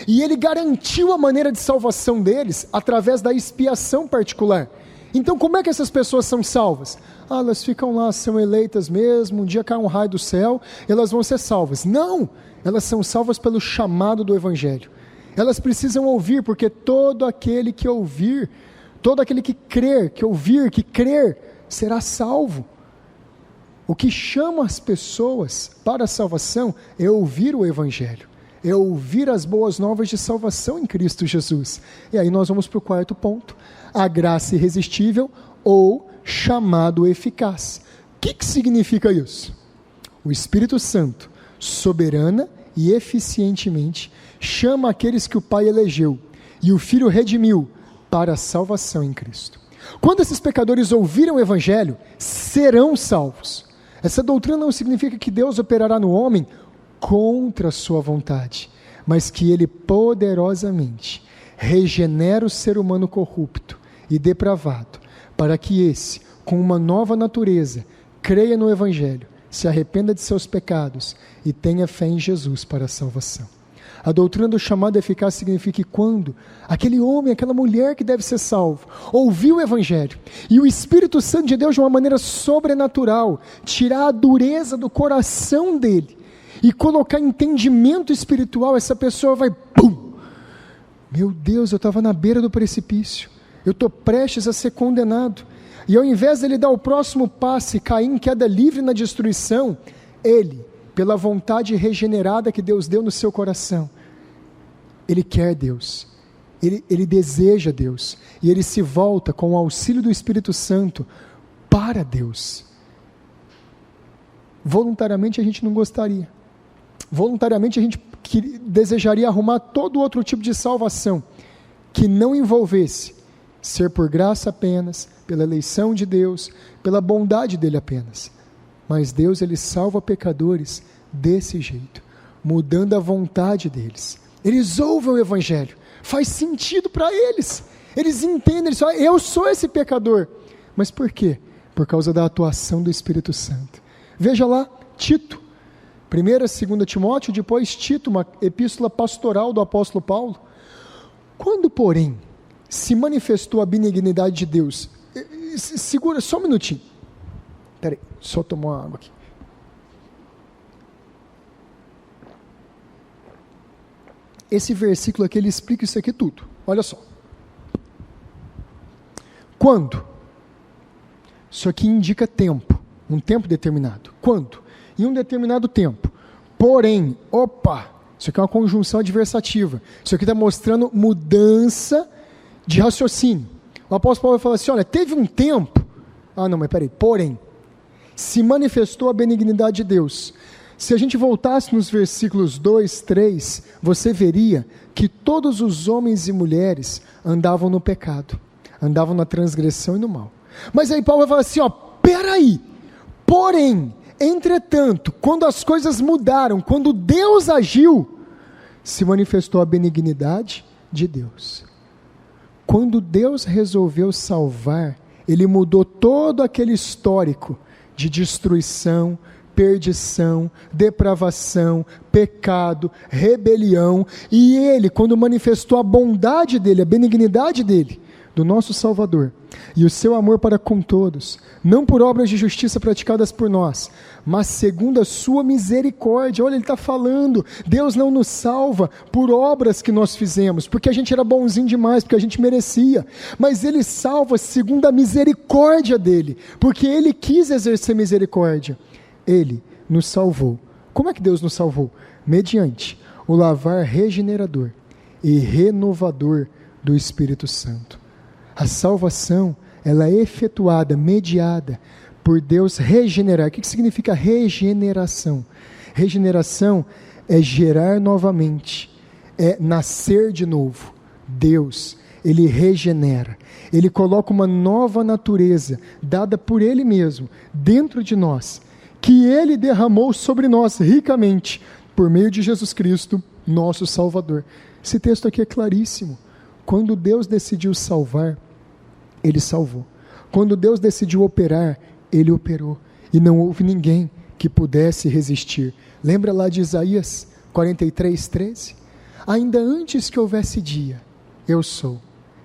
e Ele garantiu a maneira de salvação deles através da expiação particular. Então como é que essas pessoas são salvas? Elas ficam lá, são eleitas mesmo, um dia cai um raio do céu, elas vão ser salvas. Não, elas são salvas pelo chamado do Evangelho. Elas precisam ouvir, porque todo aquele que ouvir, todo aquele que crer, que ouvir, que crer, será salvo. O que chama as pessoas para a salvação é ouvir o Evangelho, é ouvir as boas novas de salvação em Cristo Jesus. E aí nós vamos para o quarto ponto, a graça irresistível ou chamado eficaz. O que significa isso? O Espírito Santo, soberana e eficientemente, chama aqueles que o Pai elegeu e o Filho redimiu para a salvação em Cristo. Quando esses pecadores ouviram o Evangelho, serão salvos. Essa doutrina não significa que Deus operará no homem contra a sua vontade, mas que Ele poderosamente regenera o ser humano corrupto e depravado, para que esse, com uma nova natureza, creia no Evangelho, se arrependa de seus pecados e tenha fé em Jesus para a salvação. A doutrina do chamado eficaz significa que quando aquele homem, aquela mulher que deve ser salvo, ouviu o Evangelho, e o Espírito Santo de Deus de uma maneira sobrenatural, tirar a dureza do coração dele, e colocar entendimento espiritual, essa pessoa vai, pum! Meu Deus, eu estava na beira do precipício, eu estou prestes a ser condenado, e ao invés dele dar o próximo passo e cair em queda livre na destruição, ele, pela vontade regenerada que Deus deu no seu coração, ele quer Deus, ele deseja Deus, e ele se volta com o auxílio do Espírito Santo para Deus. Voluntariamente a gente não gostaria, voluntariamente a gente desejaria arrumar todo outro tipo de salvação, que não envolvesse ser por graça apenas, pela eleição de Deus, pela bondade dele apenas. Mas Deus, Ele salva pecadores desse jeito, mudando a vontade deles. Eles ouvem o Evangelho, faz sentido para eles, eles entendem, eles falam, eu sou esse pecador. Mas por quê? Por causa da atuação do Espírito Santo. Veja lá, Tito, 1ª, 2ª Timóteo, depois Tito, uma epístola pastoral do apóstolo Paulo. Quando, porém, se manifestou a benignidade de Deus, segura só um minutinho, peraí, só tomar uma água aqui. Esse versículo aqui, ele explica isso aqui tudo. Olha só. Quando? Isso aqui indica tempo. Um tempo determinado. Quando? Em um determinado tempo. Porém, isso aqui é uma conjunção adversativa. Isso aqui está mostrando mudança de raciocínio. O apóstolo Paulo vai falar assim, olha, teve um tempo, porém, se manifestou a benignidade de Deus. Se a gente voltasse nos versículos 2, 3, você veria que todos os homens e mulheres andavam no pecado, andavam na transgressão e no mal. Mas aí Paulo vai falar assim, peraí, porém, entretanto, quando as coisas mudaram, quando Deus agiu, se manifestou a benignidade de Deus. Quando Deus resolveu salvar, Ele mudou todo aquele histórico de destruição, perdição, depravação, pecado, rebelião, e Ele, quando manifestou a bondade dEle, a benignidade dEle, do nosso Salvador, e o seu amor para com todos, não por obras de justiça praticadas por nós, mas segundo a sua misericórdia. Olha, ele está falando, Deus não nos salva por obras que nós fizemos, porque a gente era bonzinho demais, porque a gente merecia, mas Ele salva segundo a misericórdia dEle, porque Ele quis exercer misericórdia. Ele nos salvou. Como é que Deus nos salvou? Mediante o lavar regenerador e renovador do Espírito Santo. A salvação, ela é efetuada, mediada por Deus regenerar. O que significa regeneração? Regeneração é gerar novamente, é nascer de novo. Deus, Ele regenera, Ele coloca uma nova natureza, dada por Ele mesmo, dentro de nós, que Ele derramou sobre nós ricamente, por meio de Jesus Cristo, nosso Salvador. Esse texto aqui é claríssimo. Quando Deus decidiu salvar, Ele salvou. Quando Deus decidiu operar, Ele operou. E não houve ninguém que pudesse resistir. Lembra lá de Isaías 43:13? Ainda antes que houvesse dia, eu sou.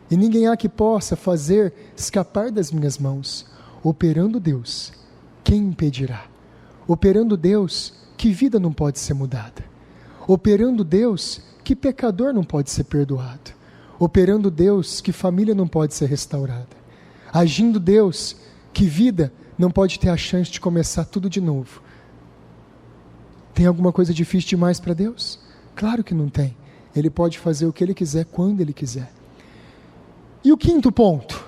E ninguém há que possa fazer escapar das minhas mãos. Operando Deus, quem impedirá? Operando Deus, que vida não pode ser mudada? Operando Deus, que pecador não pode ser perdoado? Operando Deus, que família não pode ser restaurada? Agindo Deus, que vida não pode ter a chance de começar tudo de novo? Tem alguma coisa difícil demais para Deus? Claro que não tem. Ele pode fazer o que Ele quiser, quando Ele quiser. E o quinto ponto?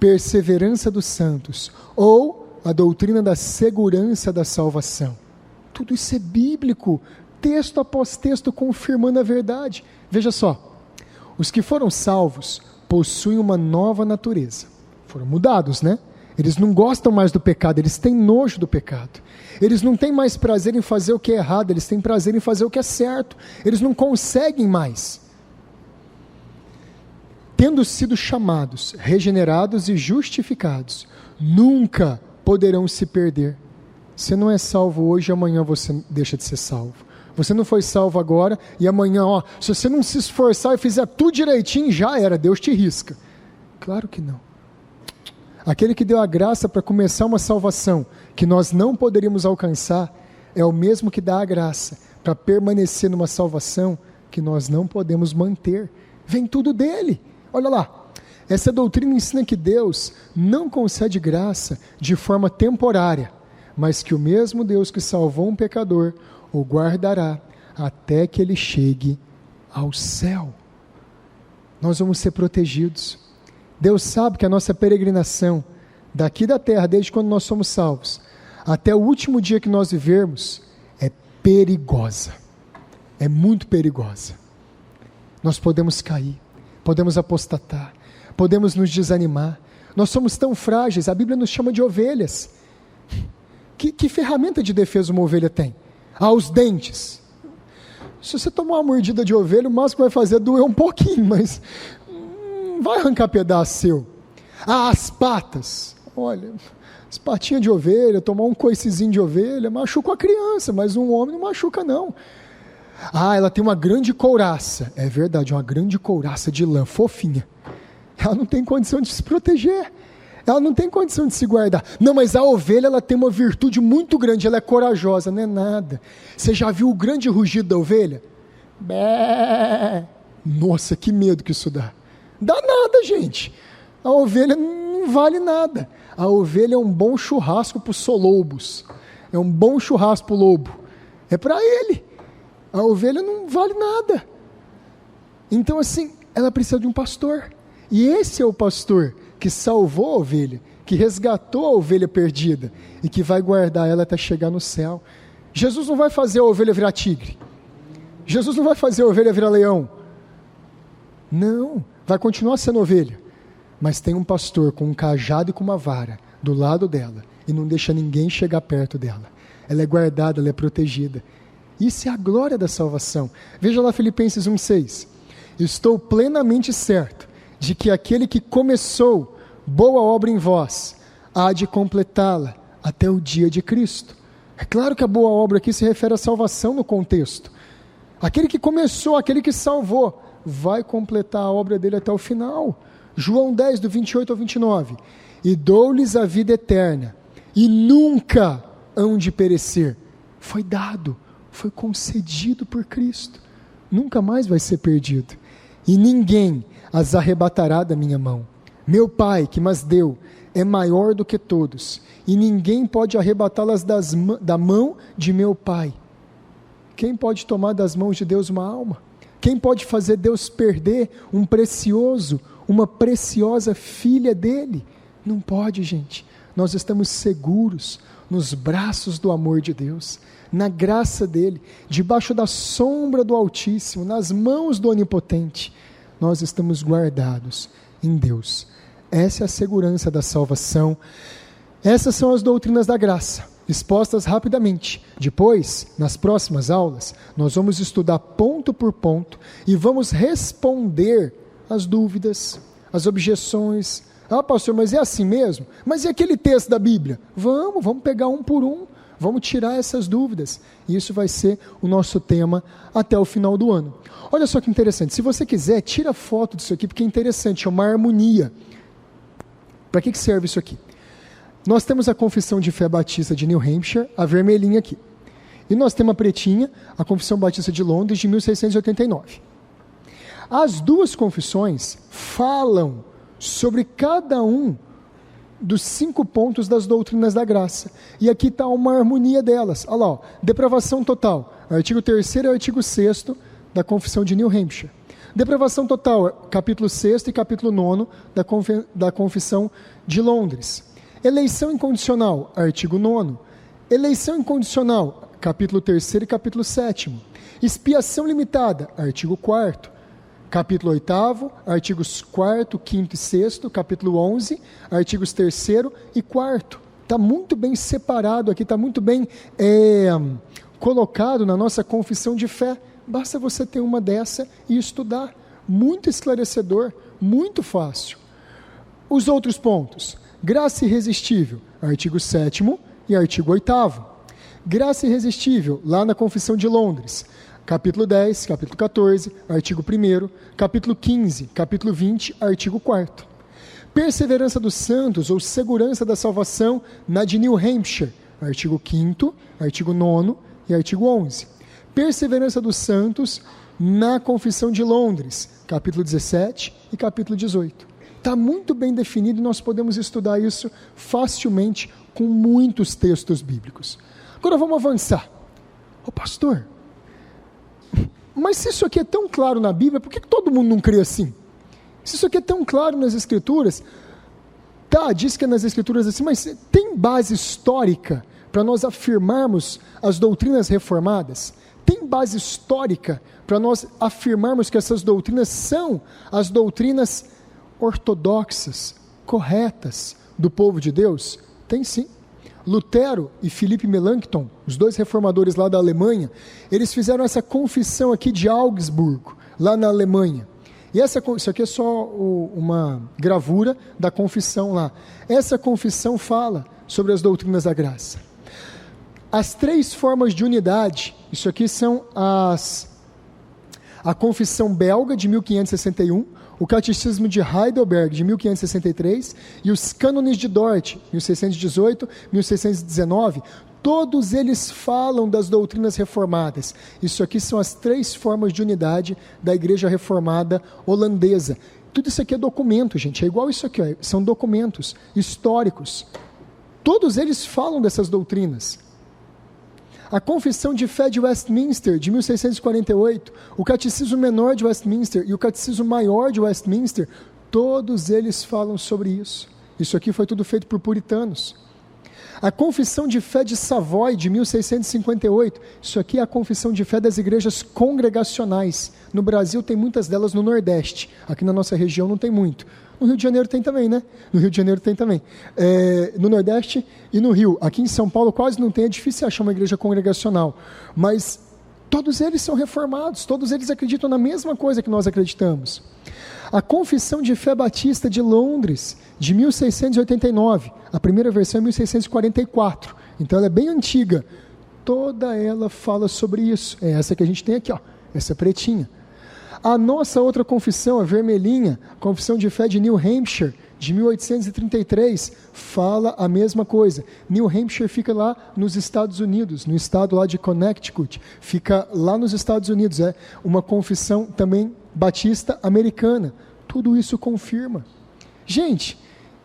Perseverança dos santos, ou a doutrina da segurança da salvação. Tudo isso é bíblico, texto após texto confirmando a verdade. Veja só, os que foram salvos possuem uma nova natureza. Foram mudados, né? Eles não gostam mais do pecado, eles têm nojo do pecado. Eles não têm mais prazer em fazer o que é errado, eles têm prazer em fazer o que é certo. Eles não conseguem mais. Tendo sido chamados, regenerados e justificados, nunca poderão se perder. Você não é salvo hoje e amanhã você deixa de ser salvo. Você não foi salvo agora e amanhã, se você não se esforçar e fizer tudo direitinho, já era, Deus te risca. Claro que não. Aquele que deu a graça para começar uma salvação que nós não poderíamos alcançar, é o mesmo que dá a graça para permanecer numa salvação que nós não podemos manter. Vem tudo dele. Olha lá, essa doutrina ensina que Deus não concede graça de forma temporária, mas que o mesmo Deus que salvou um pecador o guardará até que ele chegue ao céu. Nós vamos ser protegidos. Deus sabe que a nossa peregrinação daqui da terra, desde quando nós somos salvos, até o último dia que nós vivermos, é perigosa. É muito perigosa. Nós podemos cair, podemos apostatar, podemos nos desanimar. Nós somos tão frágeis, a Bíblia nos chama de ovelhas. Que ferramenta de defesa uma ovelha tem? Os dentes. Se você tomar uma mordida de ovelha, o máximo que vai fazer é doer um pouquinho, mas vai arrancar pedaço seu. As patas. Olha, as patinhas de ovelha, tomar um coicezinho de ovelha, machuca a criança, mas um homem não machuca não. Ela tem uma grande couraça. É verdade, uma grande couraça de lã, fofinha. Ela não tem condição de se proteger. Ela não tem condição de se guardar. Não, mas a ovelha, ela tem uma virtude muito grande, ela é corajosa, não é nada. Você já viu o grande rugido da ovelha? Bé! Nossa, que medo que isso dá. Dá nada, gente. A ovelha não vale nada. A ovelha é um bom churrasco para os solobos. É um bom churrasco para o lobo. É para ele. A ovelha não vale nada. Então assim, ela precisa de um pastor. E esse é o pastor que salvou a ovelha, que resgatou a ovelha perdida e que vai guardar ela até chegar no céu. Jesus não vai fazer a ovelha virar tigre. Jesus não vai fazer a ovelha virar leão. Não, vai continuar sendo ovelha. Mas tem um pastor com um cajado e com uma vara do lado dela e não deixa ninguém chegar perto dela. Ela é guardada, ela é protegida. Isso é a glória da salvação. Veja lá Filipenses 1,6. Estou plenamente certo de que aquele que começou boa obra em vós, há de completá-la até o dia de Cristo. É claro que a boa obra aqui se refere à salvação no contexto. Aquele que começou, aquele que salvou, vai completar a obra dele até o final. João 10, do 28 ao 29. E dou-lhes a vida eterna, e nunca hão de perecer. Foi dado, foi concedido por Cristo. Nunca mais vai ser perdido. E ninguém as arrebatará da minha mão. Meu Pai, que mas deu, é maior do que todos, e ninguém pode arrebatá-las da mão de meu Pai. Quem pode tomar das mãos de Deus uma alma? Quem pode fazer Deus perder uma preciosa filha dele? Não pode, gente. Nós estamos seguros nos braços do amor de Deus, na graça dele, debaixo da sombra do Altíssimo, nas mãos do Onipotente. Nós estamos guardados em Deus. Essa é a segurança da salvação. Essas são as doutrinas da graça, expostas rapidamente. Depois, nas próximas aulas, nós vamos estudar ponto por ponto e vamos responder as dúvidas, as objeções. Ah, pastor, mas é assim mesmo? Mas e aquele texto da Bíblia? Vamos pegar um por um, vamos tirar essas dúvidas. E isso vai ser o nosso tema até o final do ano. Olha só que interessante, se você quiser, tira foto disso aqui, porque é interessante, é uma harmonia. Para que serve isso aqui? Nós temos a Confissão de Fé Batista de New Hampshire, a vermelhinha aqui. E nós temos a pretinha, a Confissão Batista de Londres, de 1689. As duas confissões falam sobre cada um dos 5 pontos das doutrinas da graça. E aqui está uma harmonia delas. Olha lá, ó, depravação total, artigo 3º e artigo 6º da Confissão de New Hampshire. Depravação total, capítulo 6º e capítulo 9º da Confissão de Londres. Eleição incondicional, artigo 9º. Eleição incondicional, capítulo 3º e capítulo 7º. Expiação limitada, artigo 4º. Capítulo 8º, artigos 4º, 5º e 6º, capítulo 11, artigos 3º e 4º. Está muito bem separado aqui, está muito bem colocado na nossa confissão de fé. Basta você ter uma dessa e estudar. Muito esclarecedor, muito fácil. Os outros pontos. Graça irresistível, artigo 7º e artigo 8º. Graça irresistível, lá na Confissão de Londres. Capítulo 10, capítulo 14, artigo 1º, capítulo 15, capítulo 20, artigo 4º. Perseverança dos santos ou segurança da salvação na de New Hampshire, artigo 5º, artigo 9º e artigo 11. Perseverança dos santos na Confissão de Londres, capítulo 17 e capítulo 18. Está muito bem definido e nós podemos estudar isso facilmente com muitos textos bíblicos. Agora vamos avançar. Pastor, mas se isso aqui é tão claro na Bíblia, por que todo mundo não crê assim? Se isso aqui é tão claro nas Escrituras, diz que é nas Escrituras assim, mas tem base histórica para nós afirmarmos as doutrinas reformadas? Tem base histórica para nós afirmarmos que essas doutrinas são as doutrinas ortodoxas, corretas do povo de Deus? Tem sim. Lutero e Philippe Melanchthon, os dois reformadores lá da Alemanha, eles fizeram essa confissão aqui de Augsburgo, lá na Alemanha. E isso aqui é só uma gravura da confissão lá. Essa confissão fala sobre as doutrinas da graça. As 3 formas de unidade, isso aqui são a confissão belga de 1561, o Catecismo de Heidelberg, de 1563, e os cânones de Dort, 1618, 1619, todos eles falam das doutrinas reformadas. Isso aqui são as 3 formas de unidade da Igreja Reformada holandesa. Tudo isso aqui é documento, gente, é igual isso aqui, são documentos históricos. Todos eles falam dessas doutrinas. A Confissão de Fé de Westminster, de 1648, o Catecismo Menor de Westminster e o Catecismo Maior de Westminster, todos eles falam sobre isso. Isso aqui foi tudo feito por puritanos. A Confissão de Fé de Savoy, de 1658, isso aqui é a Confissão de Fé das igrejas congregacionais. No Brasil tem muitas delas no Nordeste, aqui na nossa região não tem muito. No Rio de Janeiro tem também, né? No Rio de Janeiro tem também. No Nordeste e no Rio. Aqui em São Paulo quase não tem, é difícil achar uma igreja congregacional. Mas todos eles são reformados, todos eles acreditam na mesma coisa que nós acreditamos. A Confissão de Fé Batista de Londres, de 1689. A primeira versão é 1644. Então ela é bem antiga. Toda ela fala sobre isso. É essa que a gente tem aqui, ó. Essa pretinha. A nossa outra confissão, a vermelhinha, Confissão de Fé de New Hampshire, de 1833, fala a mesma coisa. New Hampshire fica lá nos Estados Unidos, no estado lá de Connecticut, fica lá nos Estados Unidos, é uma confissão também batista americana. Tudo isso confirma. Gente,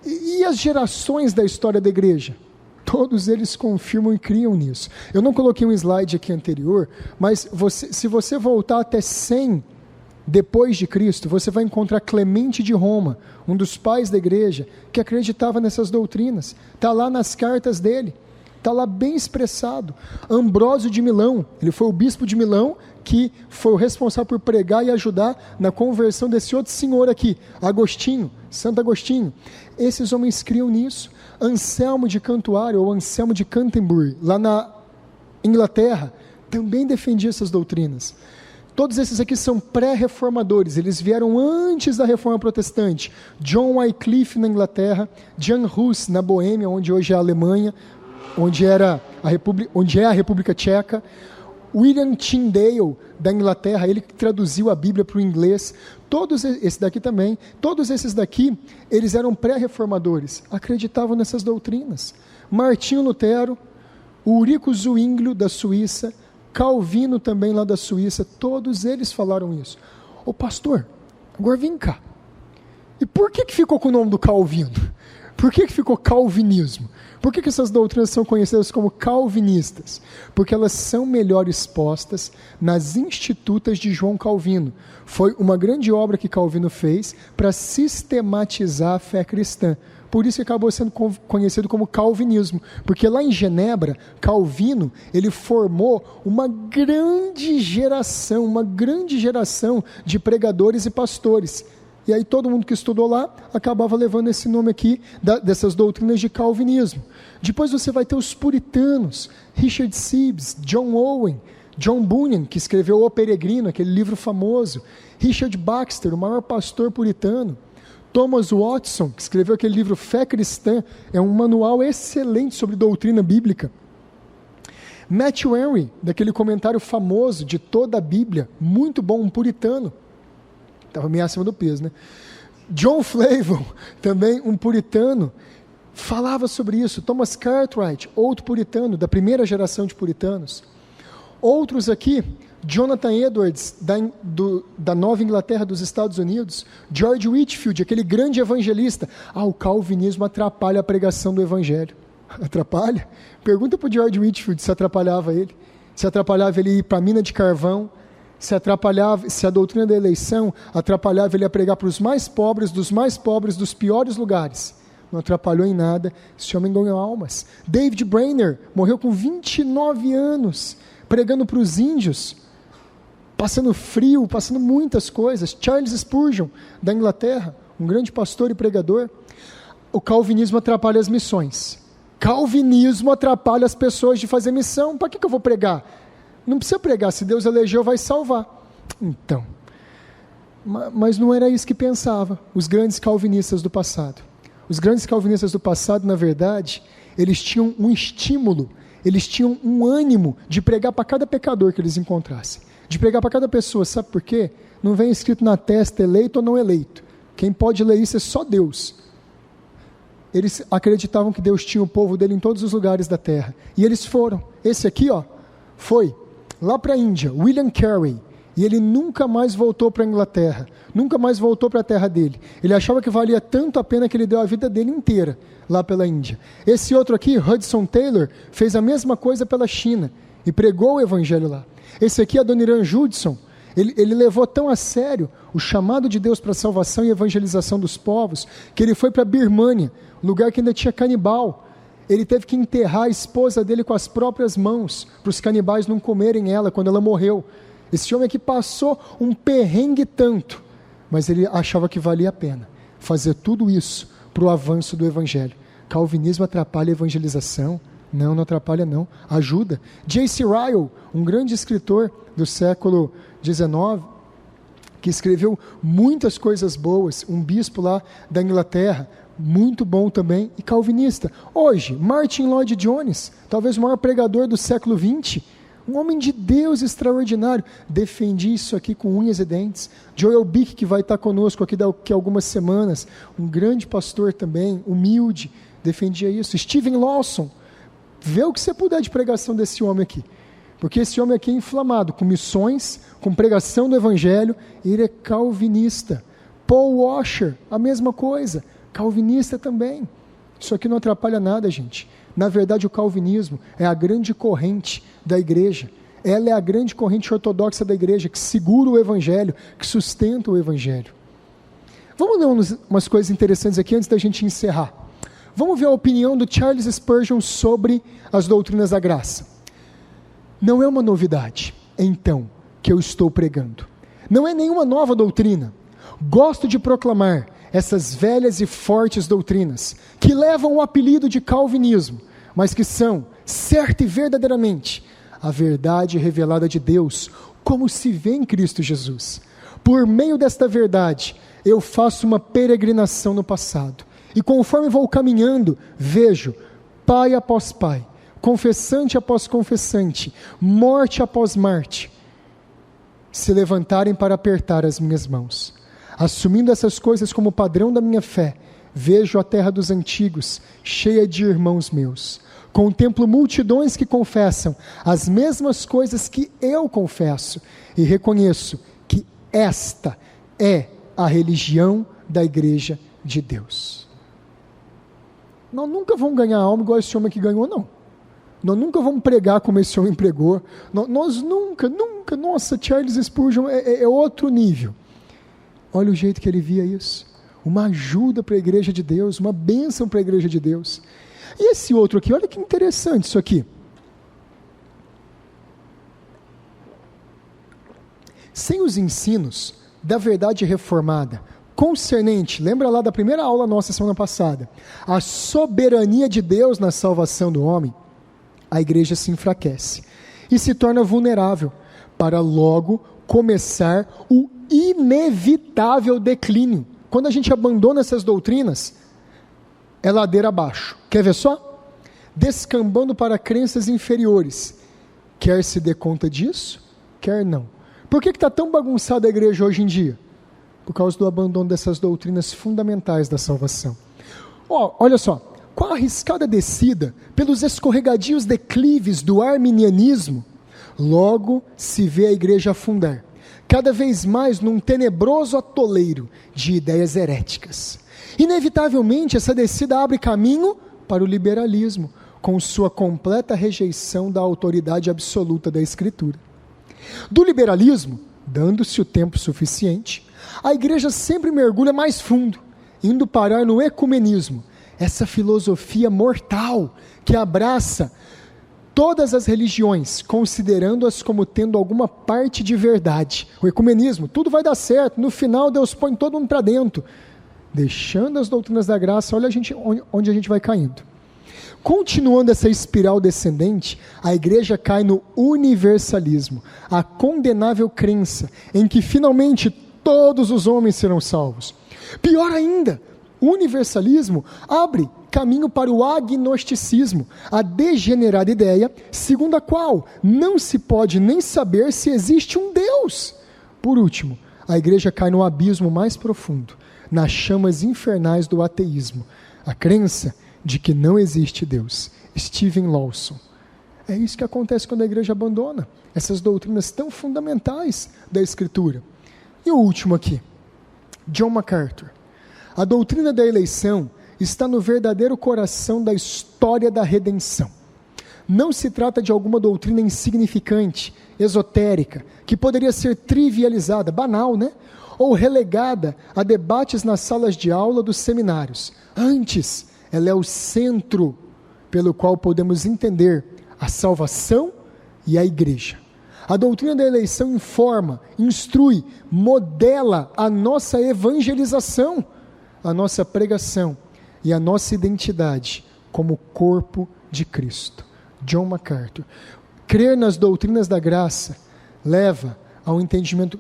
e as gerações da história da igreja? Todos eles confirmam e criam nisso. Eu não coloquei um slide aqui anterior, mas se você voltar até 100 depois de Cristo, você vai encontrar Clemente de Roma, um dos pais da igreja, que acreditava nessas doutrinas. Está lá nas cartas dele, está lá bem expressado. Ambrósio de Milão, ele foi o bispo de Milão, que foi o responsável por pregar e ajudar na conversão desse outro senhor aqui, Agostinho, Santo Agostinho. Esses homens criam nisso. Anselmo de Cantuário, ou Anselmo de Canterbury, lá na Inglaterra, também defendia essas doutrinas. Todos esses aqui são pré-reformadores, eles vieram antes da Reforma Protestante. John Wycliffe na Inglaterra, Jan Hus na Boêmia, onde hoje é a Alemanha, onde é a República Tcheca. William Tyndale da Inglaterra, ele que traduziu a Bíblia para o inglês. Todos esses daqui, eles eram pré-reformadores, acreditavam nessas doutrinas. Martinho Lutero, Ulrico Zwinglio da Suíça, Calvino também lá da Suíça, todos eles falaram isso. Ô pastor, agora vem cá. E por que ficou com o nome do Calvino? Por que ficou calvinismo? Por que essas doutrinas são conhecidas como calvinistas? Porque elas são melhor expostas nas Institutas de João Calvino. Foi uma grande obra que Calvino fez para sistematizar a fé cristã. Por isso que acabou sendo conhecido como calvinismo, porque lá em Genebra, Calvino, ele formou uma grande geração de pregadores e pastores. E aí todo mundo que estudou lá, acabava levando esse nome aqui, dessas doutrinas de calvinismo. Depois você vai ter os puritanos, Richard Sibbes, John Owen, John Bunyan, que escreveu O Peregrino, aquele livro famoso, Richard Baxter, o maior pastor puritano, Thomas Watson, que escreveu aquele livro Fé Cristã, é um manual excelente sobre doutrina bíblica. Matthew Henry, daquele comentário famoso de toda a Bíblia, muito bom, um puritano, estava meio acima do peso, né? John Flavel, também um puritano, falava sobre isso. Thomas Cartwright, outro puritano, da primeira geração de puritanos. Outros aqui, Jonathan Edwards, da Nova Inglaterra dos Estados Unidos, George Whitefield, aquele grande evangelista. O calvinismo atrapalha a pregação do evangelho. Atrapalha? Pergunta para o George Whitefield se atrapalhava ele. Se atrapalhava ele ir para a mina de carvão, se a doutrina da eleição atrapalhava ele a pregar para os mais pobres, dos piores lugares. Não atrapalhou em nada, esse homem ganhou almas. David Brainerd morreu com 29 anos, pregando para os índios, passando frio, passando muitas coisas. Charles Spurgeon, da Inglaterra, um grande pastor e pregador. O calvinismo atrapalha as missões. Calvinismo atrapalha as pessoas de fazer missão. Para que eu vou pregar? Não precisa pregar, se Deus elegeu, vai salvar. Então, mas não era isso que pensava os grandes calvinistas do passado. Os grandes calvinistas do passado, na verdade, eles tinham um estímulo, eles tinham um ânimo de pregar para cada pecador que eles encontrassem, de pregar para cada pessoa. Sabe por quê? Não vem escrito na testa eleito ou não eleito. Quem pode ler isso é só Deus. Eles acreditavam que Deus tinha o povo dele em todos os lugares da terra. E eles foram. Esse aqui, foi lá para a Índia, William Carey, e ele nunca mais voltou para a Inglaterra, nunca mais voltou para a terra dele. Ele achava que valia tanto a pena que ele deu a vida dele inteira lá pela Índia. Esse outro aqui, Hudson Taylor, fez a mesma coisa pela China e pregou o evangelho lá. Esse aqui, Adoniran Judson, ele levou tão a sério o chamado de Deus para a salvação e evangelização dos povos, que ele foi para a Birmânia, lugar que ainda tinha canibal. Ele teve que enterrar a esposa dele com as próprias mãos, para os canibais não comerem ela quando ela morreu. Esse homem aqui passou um perrengue tanto, mas ele achava que valia a pena fazer tudo isso para o avanço do evangelho. Calvinismo atrapalha a evangelização? Não atrapalha não, ajuda. J.C. Ryle, um grande escritor do século XIX, que escreveu muitas coisas boas, um bispo lá da Inglaterra, muito bom também, e calvinista. Hoje, Martin Lloyd Jones, talvez o maior pregador do século XX, um homem de Deus extraordinário, defendi isso aqui com unhas e dentes. Joel Bick, que vai estar conosco aqui daqui a algumas semanas, um grande pastor também, humilde, defendia isso. Stephen Lawson, vê o que você puder de pregação desse homem aqui, porque esse homem aqui é inflamado, com missões, com pregação do evangelho, ele é calvinista. Paul Washer, a mesma coisa, calvinista também. Isso aqui não atrapalha nada, gente. Na verdade, o calvinismo é a grande corrente da igreja. ela é a grande corrente ortodoxa da igreja, que segura o evangelho, que sustenta o evangelho. Vamos ler umas coisas interessantes aqui antes da gente encerrar. Vamos ver a opinião do Charles Spurgeon sobre as doutrinas da graça. Não é uma novidade, então, que eu estou pregando. Não é nenhuma nova doutrina. Gosto de proclamar essas velhas e fortes doutrinas, que levam o apelido de calvinismo, mas que são, certa e verdadeiramente, a verdade revelada de Deus, como se vê em Cristo Jesus. Por meio desta verdade, eu faço uma peregrinação no passado, e conforme vou caminhando, vejo, pai após pai, confessante após confessante, morte após morte, se levantarem para apertar as minhas mãos. Assumindo essas coisas como padrão da minha fé, vejo a terra dos antigos, cheia de irmãos meus. Contemplo multidões que confessam as mesmas coisas que eu confesso, e reconheço que esta é a religião da igreja de Deus. Nós nunca vamos ganhar alma igual esse homem que ganhou, não. Nós nunca vamos pregar como esse homem pregou. Nós nunca, nossa, Charles Spurgeon é outro nível. Olha o jeito que ele via isso. Uma ajuda para a igreja de Deus, uma bênção para a igreja de Deus. E esse outro aqui, olha que interessante isso aqui. Sem os ensinos da verdade reformada, concernente, lembra lá da primeira aula nossa semana passada, a soberania de Deus na salvação do homem, a igreja se enfraquece e se torna vulnerável para logo começar o inevitável declínio. Quando a gente abandona essas doutrinas, é ladeira abaixo. Quer ver só? Descambando para crenças inferiores. Quer se dê conta disso? Quer não. Por que está tão bagunçada a igreja hoje em dia? Por causa do abandono dessas doutrinas fundamentais da salvação. Olha só, com a arriscada descida pelos escorregadios declives do arminianismo, logo se vê a igreja afundar, cada vez mais num tenebroso atoleiro de ideias heréticas. Inevitavelmente, essa descida abre caminho para o liberalismo, com sua completa rejeição da autoridade absoluta da Escritura. Do liberalismo, dando-se o tempo suficiente, a igreja sempre mergulha mais fundo, indo parar no ecumenismo, essa filosofia mortal que abraça todas as religiões, considerando-as como tendo alguma parte de verdade. O ecumenismo, tudo vai dar certo, no final Deus põe todo mundo para dentro. Deixando as doutrinas da graça, olha onde a gente vai caindo. Continuando essa espiral descendente, a igreja cai no universalismo, a condenável crença em que finalmente todos os homens serão salvos. Pior ainda, o universalismo abre caminho para o agnosticismo, a degenerada ideia segundo a qual não se pode nem saber se existe um Deus. Por último, a igreja cai no abismo mais profundo, nas chamas infernais do ateísmo, a crença de que não existe Deus. Stephen Lawson. É isso que acontece quando a igreja abandona essas doutrinas tão fundamentais da Escritura. E o último aqui, John MacArthur. A doutrina da eleição está no verdadeiro coração da história da redenção. Não se trata de alguma doutrina insignificante, esotérica, que poderia ser trivializada, banal, né? Ou relegada a debates nas salas de aula dos seminários. Antes, ela é o centro pelo qual podemos entender a salvação e a igreja. A doutrina da eleição informa, instrui, modela a nossa evangelização, a nossa pregação e a nossa identidade como corpo de Cristo. John MacArthur. Crer nas doutrinas da graça leva ao entendimento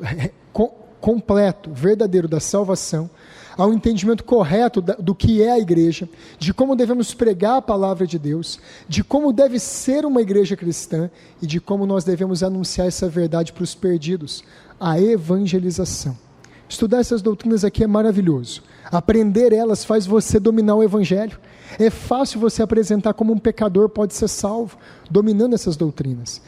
completo, verdadeiro da salvação, ao entendimento correto do que é a igreja, de como devemos pregar a palavra de Deus, de como deve ser uma igreja cristã e de como nós devemos anunciar essa verdade para os perdidos, a evangelização. Estudar essas doutrinas aqui é maravilhoso. Aprender elas faz você dominar o evangelho. É fácil você apresentar como um pecador pode ser salvo, dominando essas doutrinas.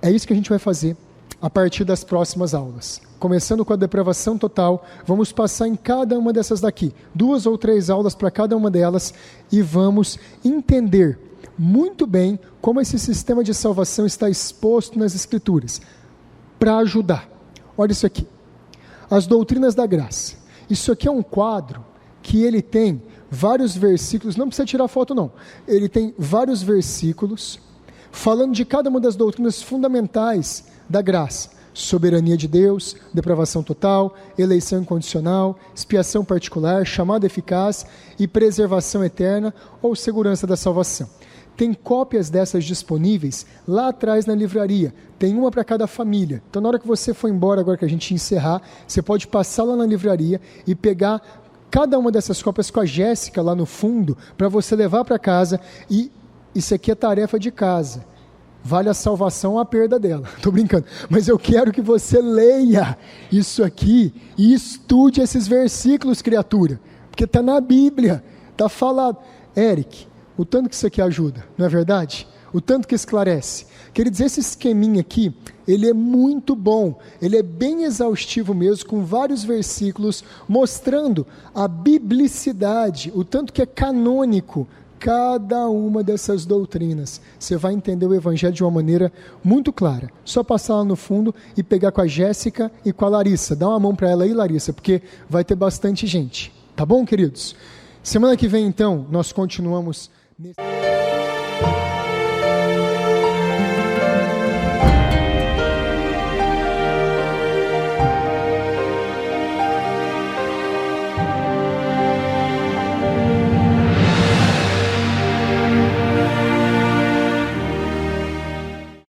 É isso que a gente vai fazer a partir das próximas aulas. Começando com a depravação total, vamos passar em cada uma dessas daqui, 2 ou 3 aulas para cada uma delas, e vamos entender muito bem como esse sistema de salvação está exposto nas Escrituras, para ajudar. Olha isso aqui, as doutrinas da graça. Isso aqui é um quadro que ele tem vários versículos, não precisa tirar foto não, ele tem vários versículos falando de cada uma das doutrinas fundamentais da graça: soberania de Deus, depravação total, eleição incondicional, expiação particular, chamada eficaz e preservação eterna ou segurança da salvação. Tem cópias dessas disponíveis lá atrás na livraria, tem uma para cada família. Então na hora que você for embora, agora que a gente encerrar, você pode passar lá na livraria e pegar cada uma dessas cópias com a Jéssica lá no fundo, para você levar para casa. E isso aqui é tarefa de casa. Vale a salvação ou a perda dela. Estou brincando. Mas eu quero que você leia isso aqui e estude esses versículos, criatura. Porque está na Bíblia, está falado. Eric, o tanto que isso aqui ajuda, não é verdade? O tanto que esclarece. Queridos, esse esqueminha aqui, ele é muito bom, ele é bem exaustivo mesmo, com vários versículos, mostrando a biblicidade, o tanto que é canônico cada uma dessas doutrinas. Você vai entender o Evangelho de uma maneira muito clara. Só passar lá no fundo e pegar com a Jéssica e com a Larissa. Dá uma mão para ela aí, Larissa, porque vai ter bastante gente. Tá bom, queridos? Semana que vem, então, nós continuamos nesse...